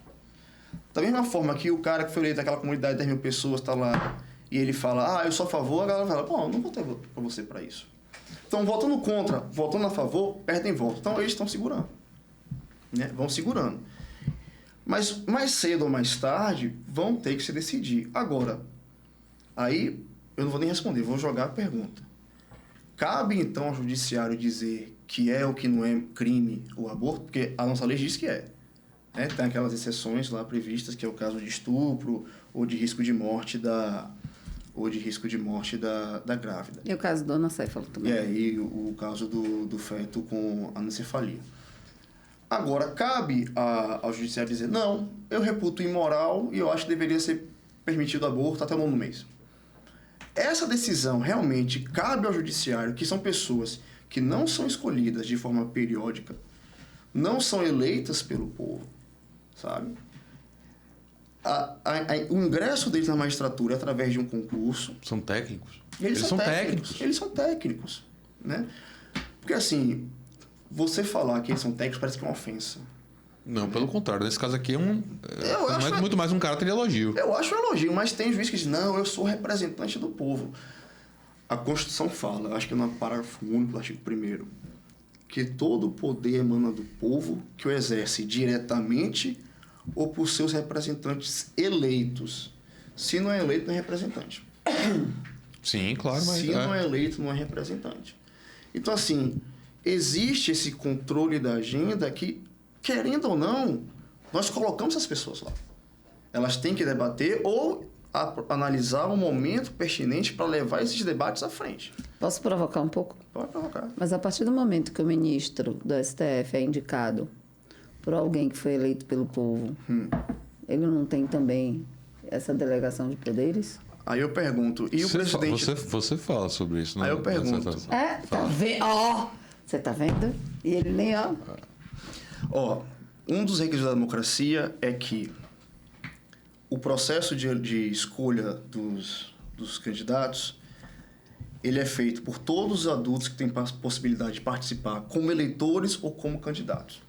Da mesma forma que o cara que foi eleito daquela comunidade de 10 mil pessoas está lá e ele fala, eu sou a favor, a galera fala, pô, eu não votei para você para isso. Então, votando contra, votando a favor, perdem voto. Então, eles estão segurando. Né? Vão segurando. Mas, mais cedo ou mais tarde, vão ter que se decidir. Agora, aí, eu não vou nem responder, vou jogar a pergunta. Cabe, então, ao judiciário dizer que é ou que não é crime o aborto? Porque a nossa lei diz que é. Tem aquelas exceções lá previstas, que é o caso de estupro ou de risco de morte da grávida. E o caso do anencefalo também. E o caso do feto com anencefalia. Agora, cabe ao judiciário dizer, não, eu reputo imoral e eu acho que deveria ser permitido aborto até o 9º mês. Essa decisão realmente cabe ao judiciário, que são pessoas que não são escolhidas de forma periódica, não são eleitas pelo povo, sabe? O ingresso deles na magistratura é através de um concurso. São técnicos. Eles são técnicos, né? Porque assim, você falar que eles são técnicos parece que é uma ofensa. Não, pelo contrário. Nesse caso aqui é muito mais um caráter de elogio. Eu acho um elogio, mas tem juiz que diz, não, eu sou representante do povo. A Constituição fala, acho que no parágrafo único do artigo 1º, que todo o poder emana do povo, que o exerce diretamente ou por seus representantes eleitos. Se não é eleito, não é representante. Sim, claro. Mas Se não é eleito, não é representante. Então, assim, existe esse controle da agenda que, querendo ou não, nós colocamos as pessoas lá. Elas têm que debater ou analisar o momento pertinente para levar esses debates à frente. Posso provocar um pouco? Pode provocar. Mas a partir do momento que o ministro do STF é indicado por alguém que foi eleito pelo povo, ele não tem também essa delegação de poderes? Aí eu pergunto, e o presidente... Você fala sobre isso, né? Aí eu pergunto... Tá vendo? Você tá vendo? E ele nem, um dos requisitos da democracia é que o processo de escolha dos candidatos, ele é feito por todos os adultos que têm possibilidade de participar como eleitores ou como candidatos.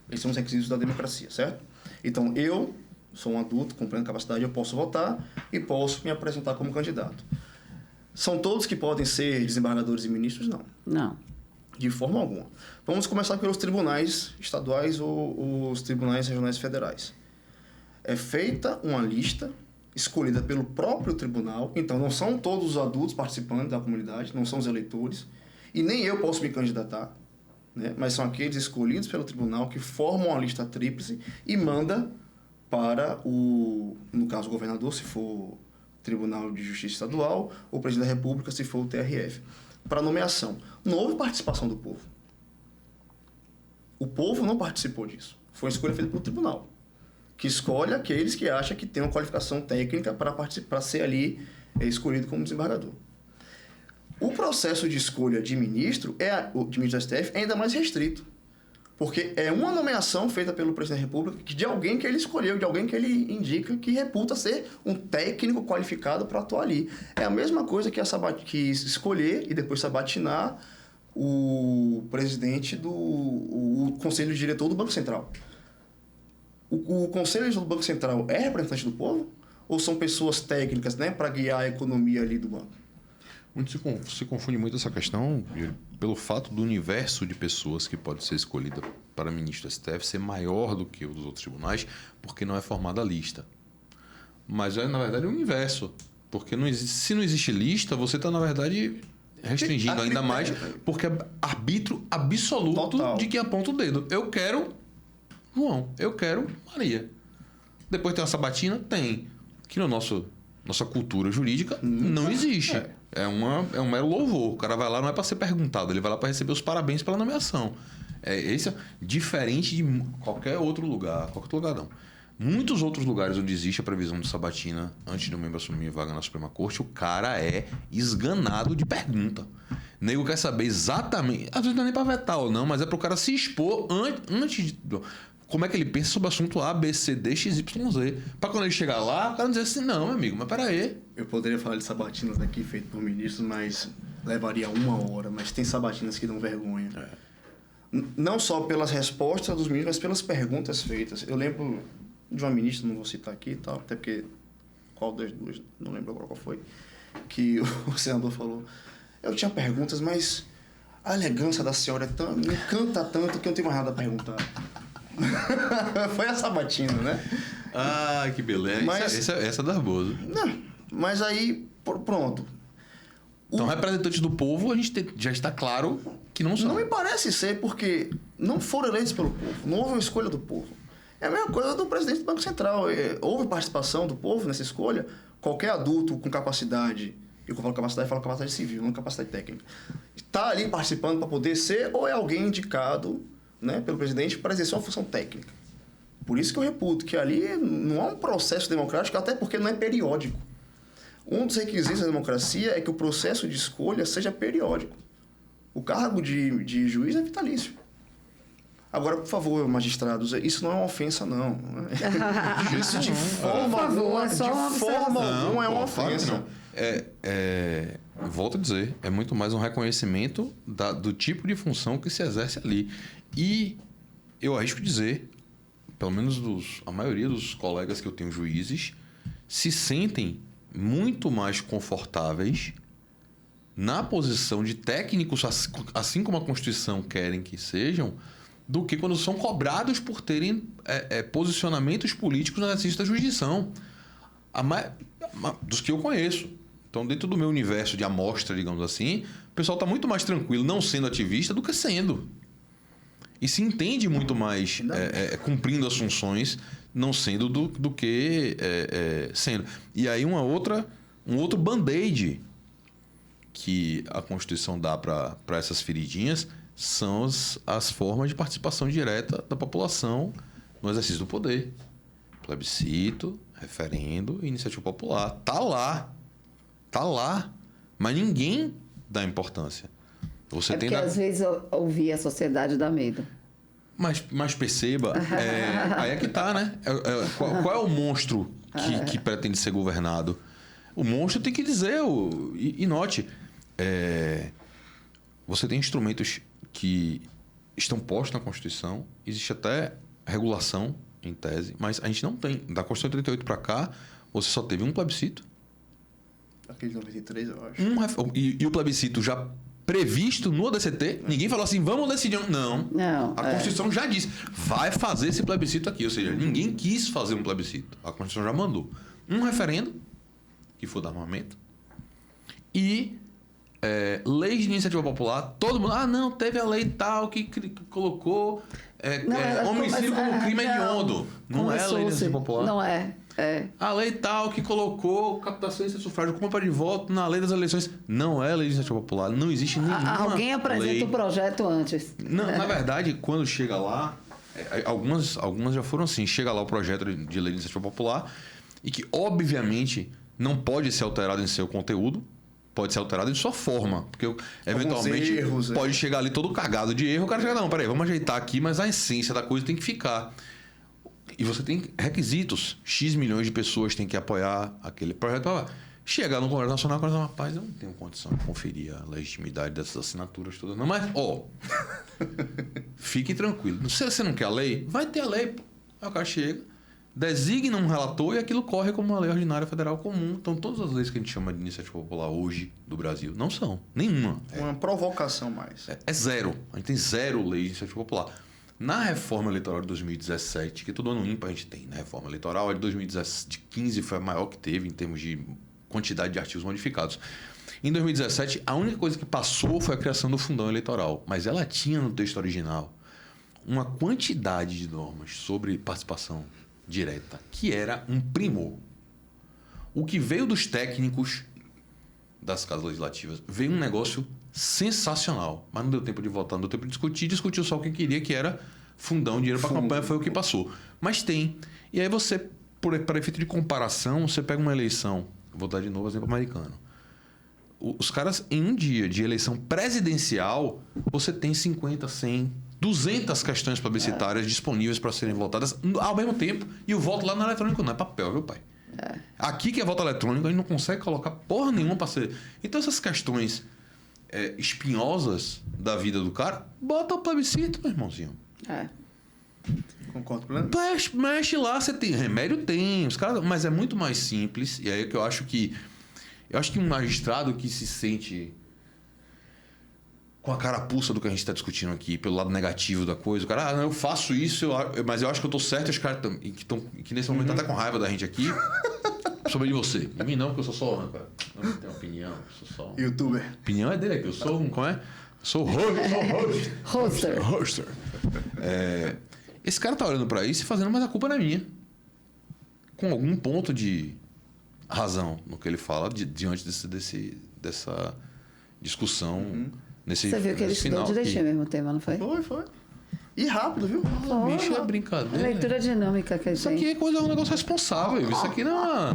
Esses são os requisitos da democracia, certo? Então, eu sou um adulto com plena capacidade, eu posso votar e posso me apresentar como candidato. São todos que podem ser desembargadores e ministros? Não. Não. De forma alguma. Vamos começar pelos tribunais estaduais ou os tribunais regionais federais. É feita uma lista escolhida pelo próprio tribunal, então não são todos os adultos participantes da comunidade, não são os eleitores, e nem eu posso me candidatar, né? Mas são aqueles escolhidos pelo tribunal que formam a lista tríplice e manda para no caso, o governador, se for Tribunal de Justiça Estadual, ou o presidente da República, se for o TRF, para nomeação. Não houve participação do povo. O povo não participou disso. Foi uma escolha feita pelo tribunal, que escolhe aqueles que acham que tem uma qualificação técnica para ser ali escolhido como desembargador. O processo de escolha de ministro, de ministro do STF, é ainda mais restrito, porque é uma nomeação feita pelo presidente da República de alguém que ele escolheu, de alguém que ele indica que reputa ser um técnico qualificado para atuar ali. É a mesma coisa que escolher e depois sabatinar o presidente o conselho diretor do Banco Central. O conselho do Banco Central é representante do povo? Ou são pessoas técnicas, né, para guiar a economia ali do banco? Muito se confunde muito essa questão pelo fato do universo de pessoas que pode ser escolhida para ministro do STF ser maior do que o dos outros tribunais, porque não é formada a lista. Mas na verdade, é o universo. Porque se não existe lista, você está, na verdade, restringindo ainda mais, porque é arbítrio absoluto Total. De quem aponta o dedo. Eu quero João, eu quero Maria. Depois tem uma sabatina? Tem. Que na nossa cultura jurídica não existe. É um mero louvor. O cara vai lá não é para ser perguntado, ele vai lá para receber os parabéns pela nomeação. Esse é diferente de qualquer outro lugar. Qualquer outro lugar não. Muitos outros lugares onde existe a previsão de sabatina antes de um membro assumir vaga na Suprema Corte, o cara é esganado de pergunta. O nego quer saber exatamente, às vezes não é nem para vetar ou não, mas é para o cara se expor antes de... Como é que ele pensa sobre o assunto A, B, C, D, X, Y, Z. Para quando ele chegar lá, o cara dizer assim, não, meu amigo, mas peraí. Eu poderia falar de sabatinas aqui, feito por ministros, mas levaria 1 hora, mas tem sabatinas que dão vergonha. Não só pelas respostas dos ministros, mas pelas perguntas feitas. Eu lembro de uma ministra, não vou citar aqui e tal, até porque qual das duas, não lembro agora qual foi, que o senador falou, eu tinha perguntas, mas a elegância da senhora me encanta tanto que eu não tenho mais nada a perguntar. Foi a sabatina, né? Ah, que beleza. Essa é da Barbosa. Não, mas aí, pronto. Então, representantes do povo, a gente já está claro que não são. Não me parece ser, porque não foram eleitos pelo povo. Não houve uma escolha do povo. É a mesma coisa do presidente do Banco Central. Houve participação do povo nessa escolha. Qualquer adulto com capacidade, eu falo capacidade civil, não capacidade técnica, está ali participando para poder ser, ou é alguém indicado, né, pelo presidente para exercer uma função técnica. Por isso que eu reputo que ali não há um processo democrático, até porque não é periódico. Um dos requisitos da democracia é que o processo de escolha seja periódico. O cargo de juiz é vitalício. Agora, por favor, magistrados, isso não é uma ofensa, não. Isso de forma alguma é uma ofensa. Volto a dizer, é muito mais um reconhecimento do tipo de função que se exerce ali. E eu arrisco dizer, pelo menos a maioria dos colegas que eu tenho juízes, se sentem muito mais confortáveis na posição de técnicos, assim como a Constituição querem que sejam, do que quando são cobrados por terem posicionamentos políticos na exercício da jurisdição. Dos que eu conheço. Então, dentro do meu universo de amostra, digamos assim, o pessoal está muito mais tranquilo não sendo ativista do que sendo. E se entende muito mais cumprindo as funções, não sendo do que sendo. E aí um outro band-aid que a Constituição dá para essas feridinhas são as formas de participação direta da população no exercício do poder. Plebiscito, referendo e iniciativa popular. Tá lá. Mas ninguém dá importância. Porque às vezes ouvir a sociedade dá medo. Mas perceba, aí é que tá, né? Qual é o monstro que pretende ser governado? O monstro tem que dizer, e note, você tem instrumentos que estão postos na Constituição, existe até regulação em tese, mas a gente não tem. Da Constituição de 88 para cá, você só teve um plebiscito. Aquele de 93, eu acho. E o plebiscito já previsto no ADCT, ninguém falou assim, vamos decidir. Não. A Constituição já disse, vai fazer esse plebiscito aqui. Ou seja, ninguém quis fazer um plebiscito. A Constituição já mandou. Um referendo, que foi do armamento, e leis de iniciativa popular. Todo mundo, não, teve a lei tal que colocou homicídio como crime hediondo. Não é a lei de iniciativa popular. Não é. A lei tal que colocou captação de sufrágio, compra de voto na lei das eleições. Não é lei de iniciativa popular. Não existe nenhuma Alguém apresenta o projeto antes. Não, na verdade, quando chega lá, algumas já foram assim. Chega lá o projeto de lei de iniciativa popular e que, obviamente, não pode ser alterado em seu conteúdo, pode ser alterado em sua forma. Porque, eventualmente, erros, pode chegar ali todo cagado de erro. O cara chega, não, peraí, vamos ajeitar aqui, mas a essência da coisa tem que ficar. E você tem requisitos. X milhões de pessoas têm que apoiar aquele projeto. Chegar no Congresso Nacional e falar, rapaz, eu não tenho condição de conferir a legitimidade dessas assinaturas todas. Não, mas, fique tranquilo. Se você não quer a lei, vai ter a lei. Aí o cara chega, designa um relator e aquilo corre como uma lei ordinária federal comum. Então, todas as leis que a gente chama de iniciativa popular hoje do Brasil não são. Nenhuma. Uma provocação mais. É zero. A gente tem zero lei de iniciativa popular. Na reforma eleitoral de 2017, que todo ano ímpar a gente tem, na reforma eleitoral, a de 2015 foi a maior que teve em termos de quantidade de artigos modificados. Em 2017, a única coisa que passou foi a criação do fundão eleitoral, mas ela tinha no texto original uma quantidade de normas sobre participação direta que era um primor. O que veio dos técnicos das casas legislativas veio um negócio sensacional, mas não deu tempo de votar, não deu tempo de discutir, discutiu só o que queria, que era fundão, dinheiro para campanha, foi o que passou. Mas tem. E aí você, para efeito de comparação, você pega uma eleição, vou dar de novo exemplo americano. Os caras, em um dia de eleição presidencial, você tem 50, 100, 200 questões plebiscitárias disponíveis para serem votadas ao mesmo tempo, e o voto lá no eletrônico não é papel, viu, pai? Aqui que é voto eletrônico, a gente não consegue colocar porra nenhuma para ser. Então essas questões espinhosas da vida do cara, bota o plebiscito, meu irmãozinho. Concordo plenamente. Mexe lá, você tem remédio, tem, os caras, mas é muito mais simples. E aí é que eu acho que um magistrado que se sente com a carapuça do que a gente está discutindo aqui, pelo lado negativo da coisa, o cara, eu faço isso, mas eu acho que eu tô certo, os caras que nesse momento tá até com raiva da gente aqui, sobre você. De mim não, porque eu sou só âncora. Não tenho opinião, eu sou só YouTuber. Opinião é dele aqui, eu sou como é? Eu sou hoster. Esse cara tá olhando para isso e fazendo, mas a culpa não é minha. Com algum ponto de razão no que ele fala diante dessa discussão. Nesse, você viu que ele estudou direitinho mesmo o tema, não foi? Foi. E rápido, viu? Bicho, é brincadeira. A leitura dinâmica que a gente... Isso aqui é um negócio responsável. Isso aqui não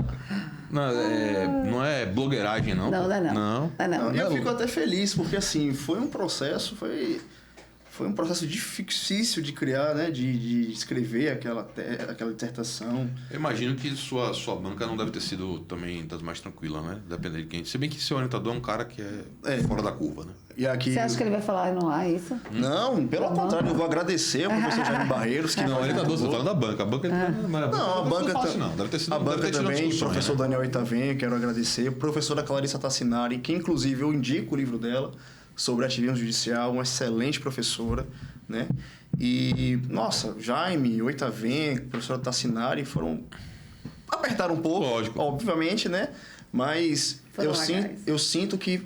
é blogueiragem, não. Não. Eu fico até feliz, porque assim, foi um processo difícil de criar, né? De escrever aquela dissertação. Eu imagino que sua banca não deve ter sido também das mais tranquilas, né? Depende de quem. Se bem que seu orientador é um cara que é fora da curva, né? E aqui... Você acha que ele vai falar não há isso? Não, pelo contrário, eu vou agradecer ao professor Jair Barreiros. Que não, orientador, você tá falando da banca. A banca não, a banca fácil, não. Deve ter sido a banca também, o professor Daniel Itavenha, quero agradecer. Professora Clarissa Tassinari, que inclusive eu indico o livro dela sobre ativismo judicial, uma excelente professora, né? E, nossa, Jaime, Oitavenha, professora Tassinari apertaram um pouco, lógico, obviamente, né? Mas eu sinto que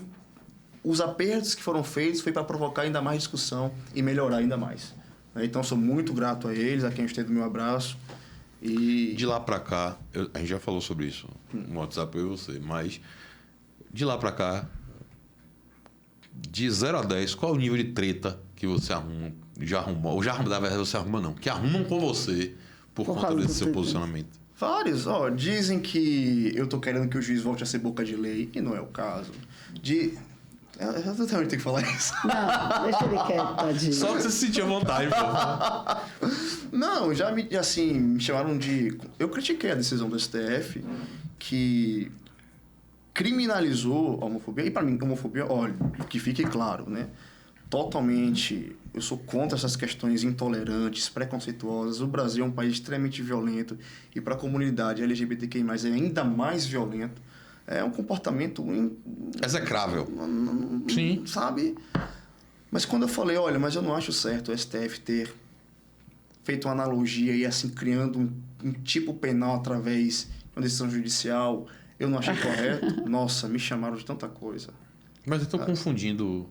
os apertos que foram feitos foi para provocar ainda mais discussão e melhorar ainda mais. Então, sou muito grato a eles, a quem estende o meu abraço. E de lá para cá, a gente já falou sobre isso no WhatsApp, eu e você, mas de lá para cá, de 0 a 10, qual é o nível de treta que você arruma? Na verdade você arruma não, que arrumam com você por conta desse seu posicionamento? Vários. Dizem que eu tô querendo que o juiz volte a ser boca de lei, e não é o caso. Eu tenho que falar isso. Não, deixa ele quieto, tadinho. Só que você se sentia vontade, pô. Não, já me chamaram de... Eu critiquei a decisão do STF que criminalizou a homofobia. E para mim, homofobia, olha, que fique claro, né? Totalmente, eu sou contra essas questões intolerantes, preconceituosas. O Brasil é um país extremamente violento e para a comunidade LGBTQI+, é ainda mais violento. É um comportamento... execrável. Sim. Sabe? Mas quando eu falei, olha, mas eu não acho certo o STF ter feito uma analogia e assim, criando um tipo penal através de uma decisão judicial, eu não achei correto. Nossa, me chamaram de tanta coisa. Mas eu estou confundindo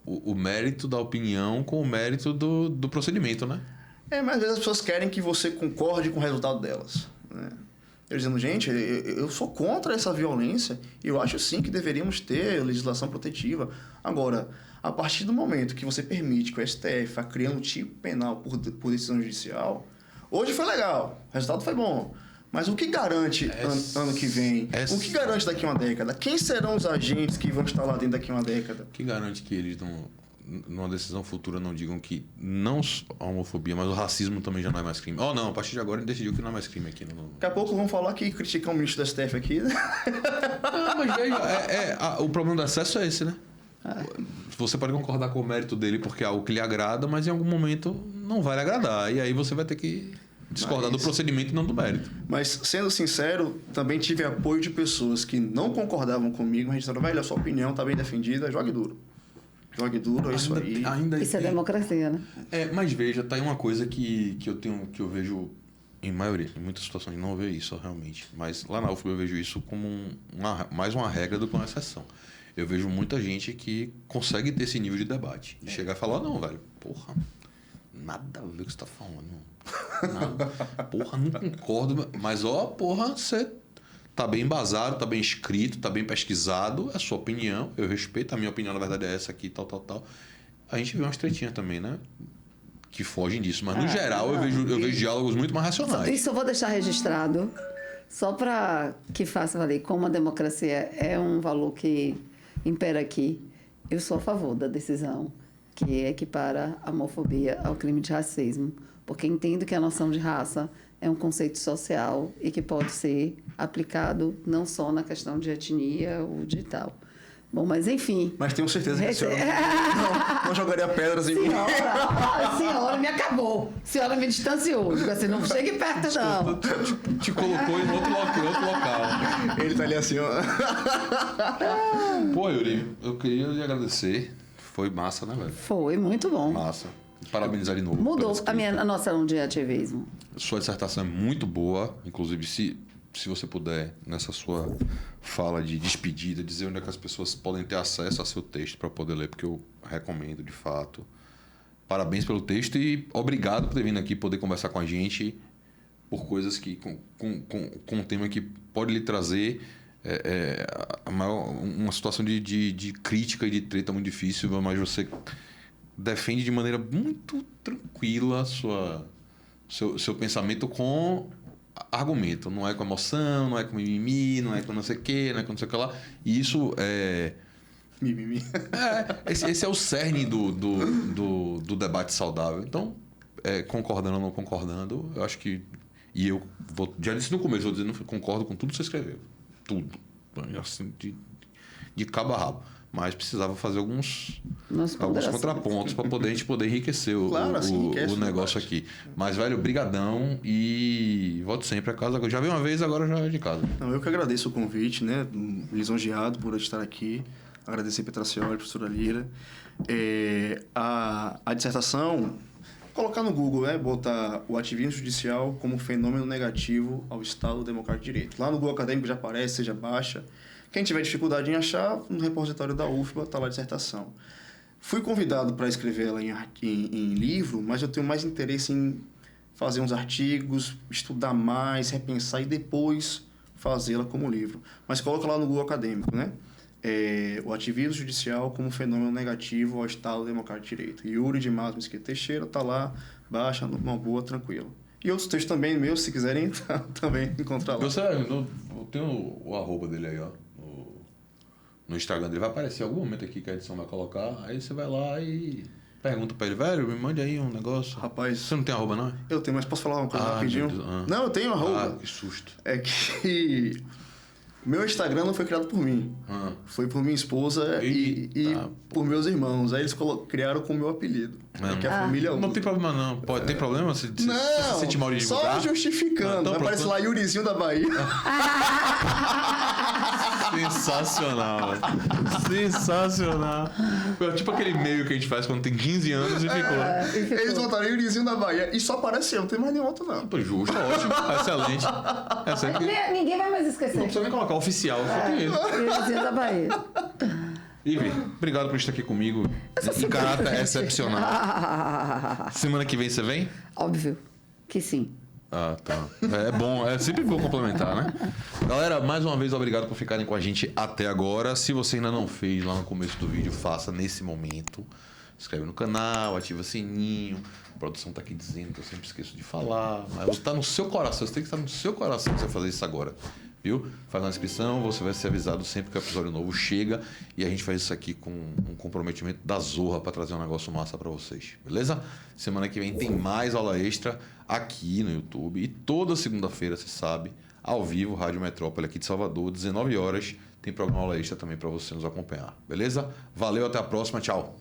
o mérito da opinião com o mérito do procedimento, né? Mas às vezes as pessoas querem que você concorde com o resultado delas, né? Eu dizendo, gente, eu sou contra essa violência e eu acho sim que deveríamos ter legislação protetiva. Agora, a partir do momento que você permite que o STF vá criando um tipo penal por decisão judicial, hoje foi legal, o resultado foi bom. Mas o que garante ano que vem? O que garante daqui a uma década? Quem serão os agentes que vão estar lá dentro daqui a uma década? O que garante que eles numa decisão futura não digam que não a homofobia, mas o racismo também já não é mais crime? Não, a partir de agora ele decidiu que não é mais crime aqui. Daqui a pouco vão falar que criticar o ministro do STF aqui. Não, mas veja, o problema do acesso é esse, né? Você pode concordar com o mérito dele porque é algo que lhe agrada, mas em algum momento não vai lhe agradar. E aí você vai ter que discordar do procedimento e não do mérito. Mas, sendo sincero, também tive apoio de pessoas que não concordavam comigo, mas disseram, velho, a sua opinião está bem defendida, jogue duro. Jogue duro, é isso aí. Isso é democracia, né? Mas veja, tá aí uma coisa que eu vejo em maioria, em muitas situações não vejo isso realmente, mas lá na UFBA eu vejo isso como mais uma regra do que uma exceção. Eu vejo muita gente que consegue ter esse nível de debate, de chegar e falar, não, velho, porra, nada a ver com o que você tá falando. Nada. Porra, não concordo, mas porra, você tá bem embasado, tá bem escrito, tá bem pesquisado, é a sua opinião, eu respeito, a minha opinião na verdade é essa aqui, tal. A gente vê umas tretinhas também, né? Que fogem disso, mas no geral eu vejo diálogos muito mais racionais. Isso eu vou deixar registrado, só para que faça valer como a democracia é um valor que impera aqui. Eu sou a favor da decisão que equipara a homofobia ao crime de racismo, porque entendo que a noção de raça é um conceito social e que pode ser aplicado não só na questão de etnia ou de tal, Bom, mas enfim. Mas tenho certeza que a senhora não jogaria pedras em mim. A senhora me acabou. A senhora me distanciou. Digo assim, não chegue perto, não. Te colocou em outro local. Ele tá ali assim, ó. Pô, Yuri, eu queria lhe agradecer. Foi massa, né, velho? Foi, muito bom. Massa. Parabenizar de novo. Mudou a noção de ativismo. Sua dissertação é muito boa. Inclusive, se você puder, nessa sua fala de despedida, dizer onde é que as pessoas podem ter acesso a seu texto para poder ler, porque eu recomendo, de fato. Parabéns pelo texto e obrigado por ter vindo aqui poder conversar com a gente por coisas que com um tema que pode lhe trazer uma situação de crítica e de treta muito difícil, mas você defende de maneira muito tranquila seu pensamento com argumento. Não é com emoção, não é com mimimi, não é com não sei o que, não é com não sei o que lá. E isso é... Mimimi. Esse é o cerne do debate saudável. Então, concordando ou não concordando, eu acho que... E eu já disse no começo, vou dizer, não concordo com tudo que você escreveu. Tudo. Assim, de cabo a rabo. Mas precisava fazer alguns contrapontos para a gente poder enriquecer o negócio aqui. Mas, velho, brigadão e volto sempre a casa. Eu já vi uma vez, agora já é de casa. Não, eu que agradeço o convite, né? Lisonjeado por estar aqui. Agradecer a Petracioli, a professora Lira. A dissertação, colocar no Google, né? Botar o ativismo judicial como fenômeno negativo ao Estado Democrático de Direito. Lá no Google Acadêmico já aparece, seja baixa. Quem tiver dificuldade em achar, no repositório da UFBA está lá a dissertação. Fui convidado para escrever ela em livro, mas eu tenho mais interesse em fazer uns artigos, estudar mais, repensar e depois fazê-la como livro. Mas coloca lá no Google Acadêmico, né? O ativismo judicial como fenômeno negativo ao Estado Democrático de Direito. Yuri de Matos Mesquita Teixeira está lá, baixa, numa boa, tranquilo. E outros textos também meus, se quiserem também encontrar lá. Eu tenho o arroba dele aí, ó. No Instagram dele vai aparecer em algum momento aqui que a edição vai colocar. Aí você vai lá e pergunta pra ele, velho, me mande aí um negócio. Rapaz... Você não tem arroba, não? Eu tenho, mas posso falar uma coisa rapidinho? Não, eu tenho arroba. Que susto. É que meu Instagram não foi criado por mim. Foi por minha esposa e por meus irmãos. Aí eles criaram com o meu apelido. Que a família usa. Não tem problema, não. Tem problema se você sente mal de divulgar? Só justificando. Aparece lá Yurizinho da Bahia. Sensacional. Sensacional. Tipo aquele e-mail que a gente faz quando tem 15 anos e ficou. Eles botaram Yurizinho da Bahia e só apareceu, não tem mais nenhum outro, não. Justo, ótimo, excelente. Ninguém vai mais esquecer. Não precisa nem colocar oficial, só tem ele. Yurizinho da Bahia. Ivi, obrigado por estar aqui comigo. Em caráter excepcional. Semana que vem você vem? Óbvio que sim. Ah, tá. É bom, é sempre bom complementar, né? Galera, mais uma vez, obrigado por ficarem com a gente até agora. Se você ainda não fez lá no começo do vídeo, faça nesse momento. Se inscreve no canal, ativa o sininho. A produção tá aqui dizendo que eu sempre esqueço de falar. Mas está no seu coração, você tem que estar no seu coração pra você fazer isso agora. Viu? Faz uma inscrição, você vai ser avisado sempre que o episódio novo chega. E a gente faz isso aqui com um comprometimento da Zorra para trazer um negócio massa para vocês. Beleza? Semana que vem tem mais aula extra aqui no YouTube. E toda segunda-feira, você sabe, ao vivo, Rádio Metrópole aqui de Salvador, 19 horas. Tem programa aula extra também para você nos acompanhar. Beleza? Valeu, até a próxima. Tchau.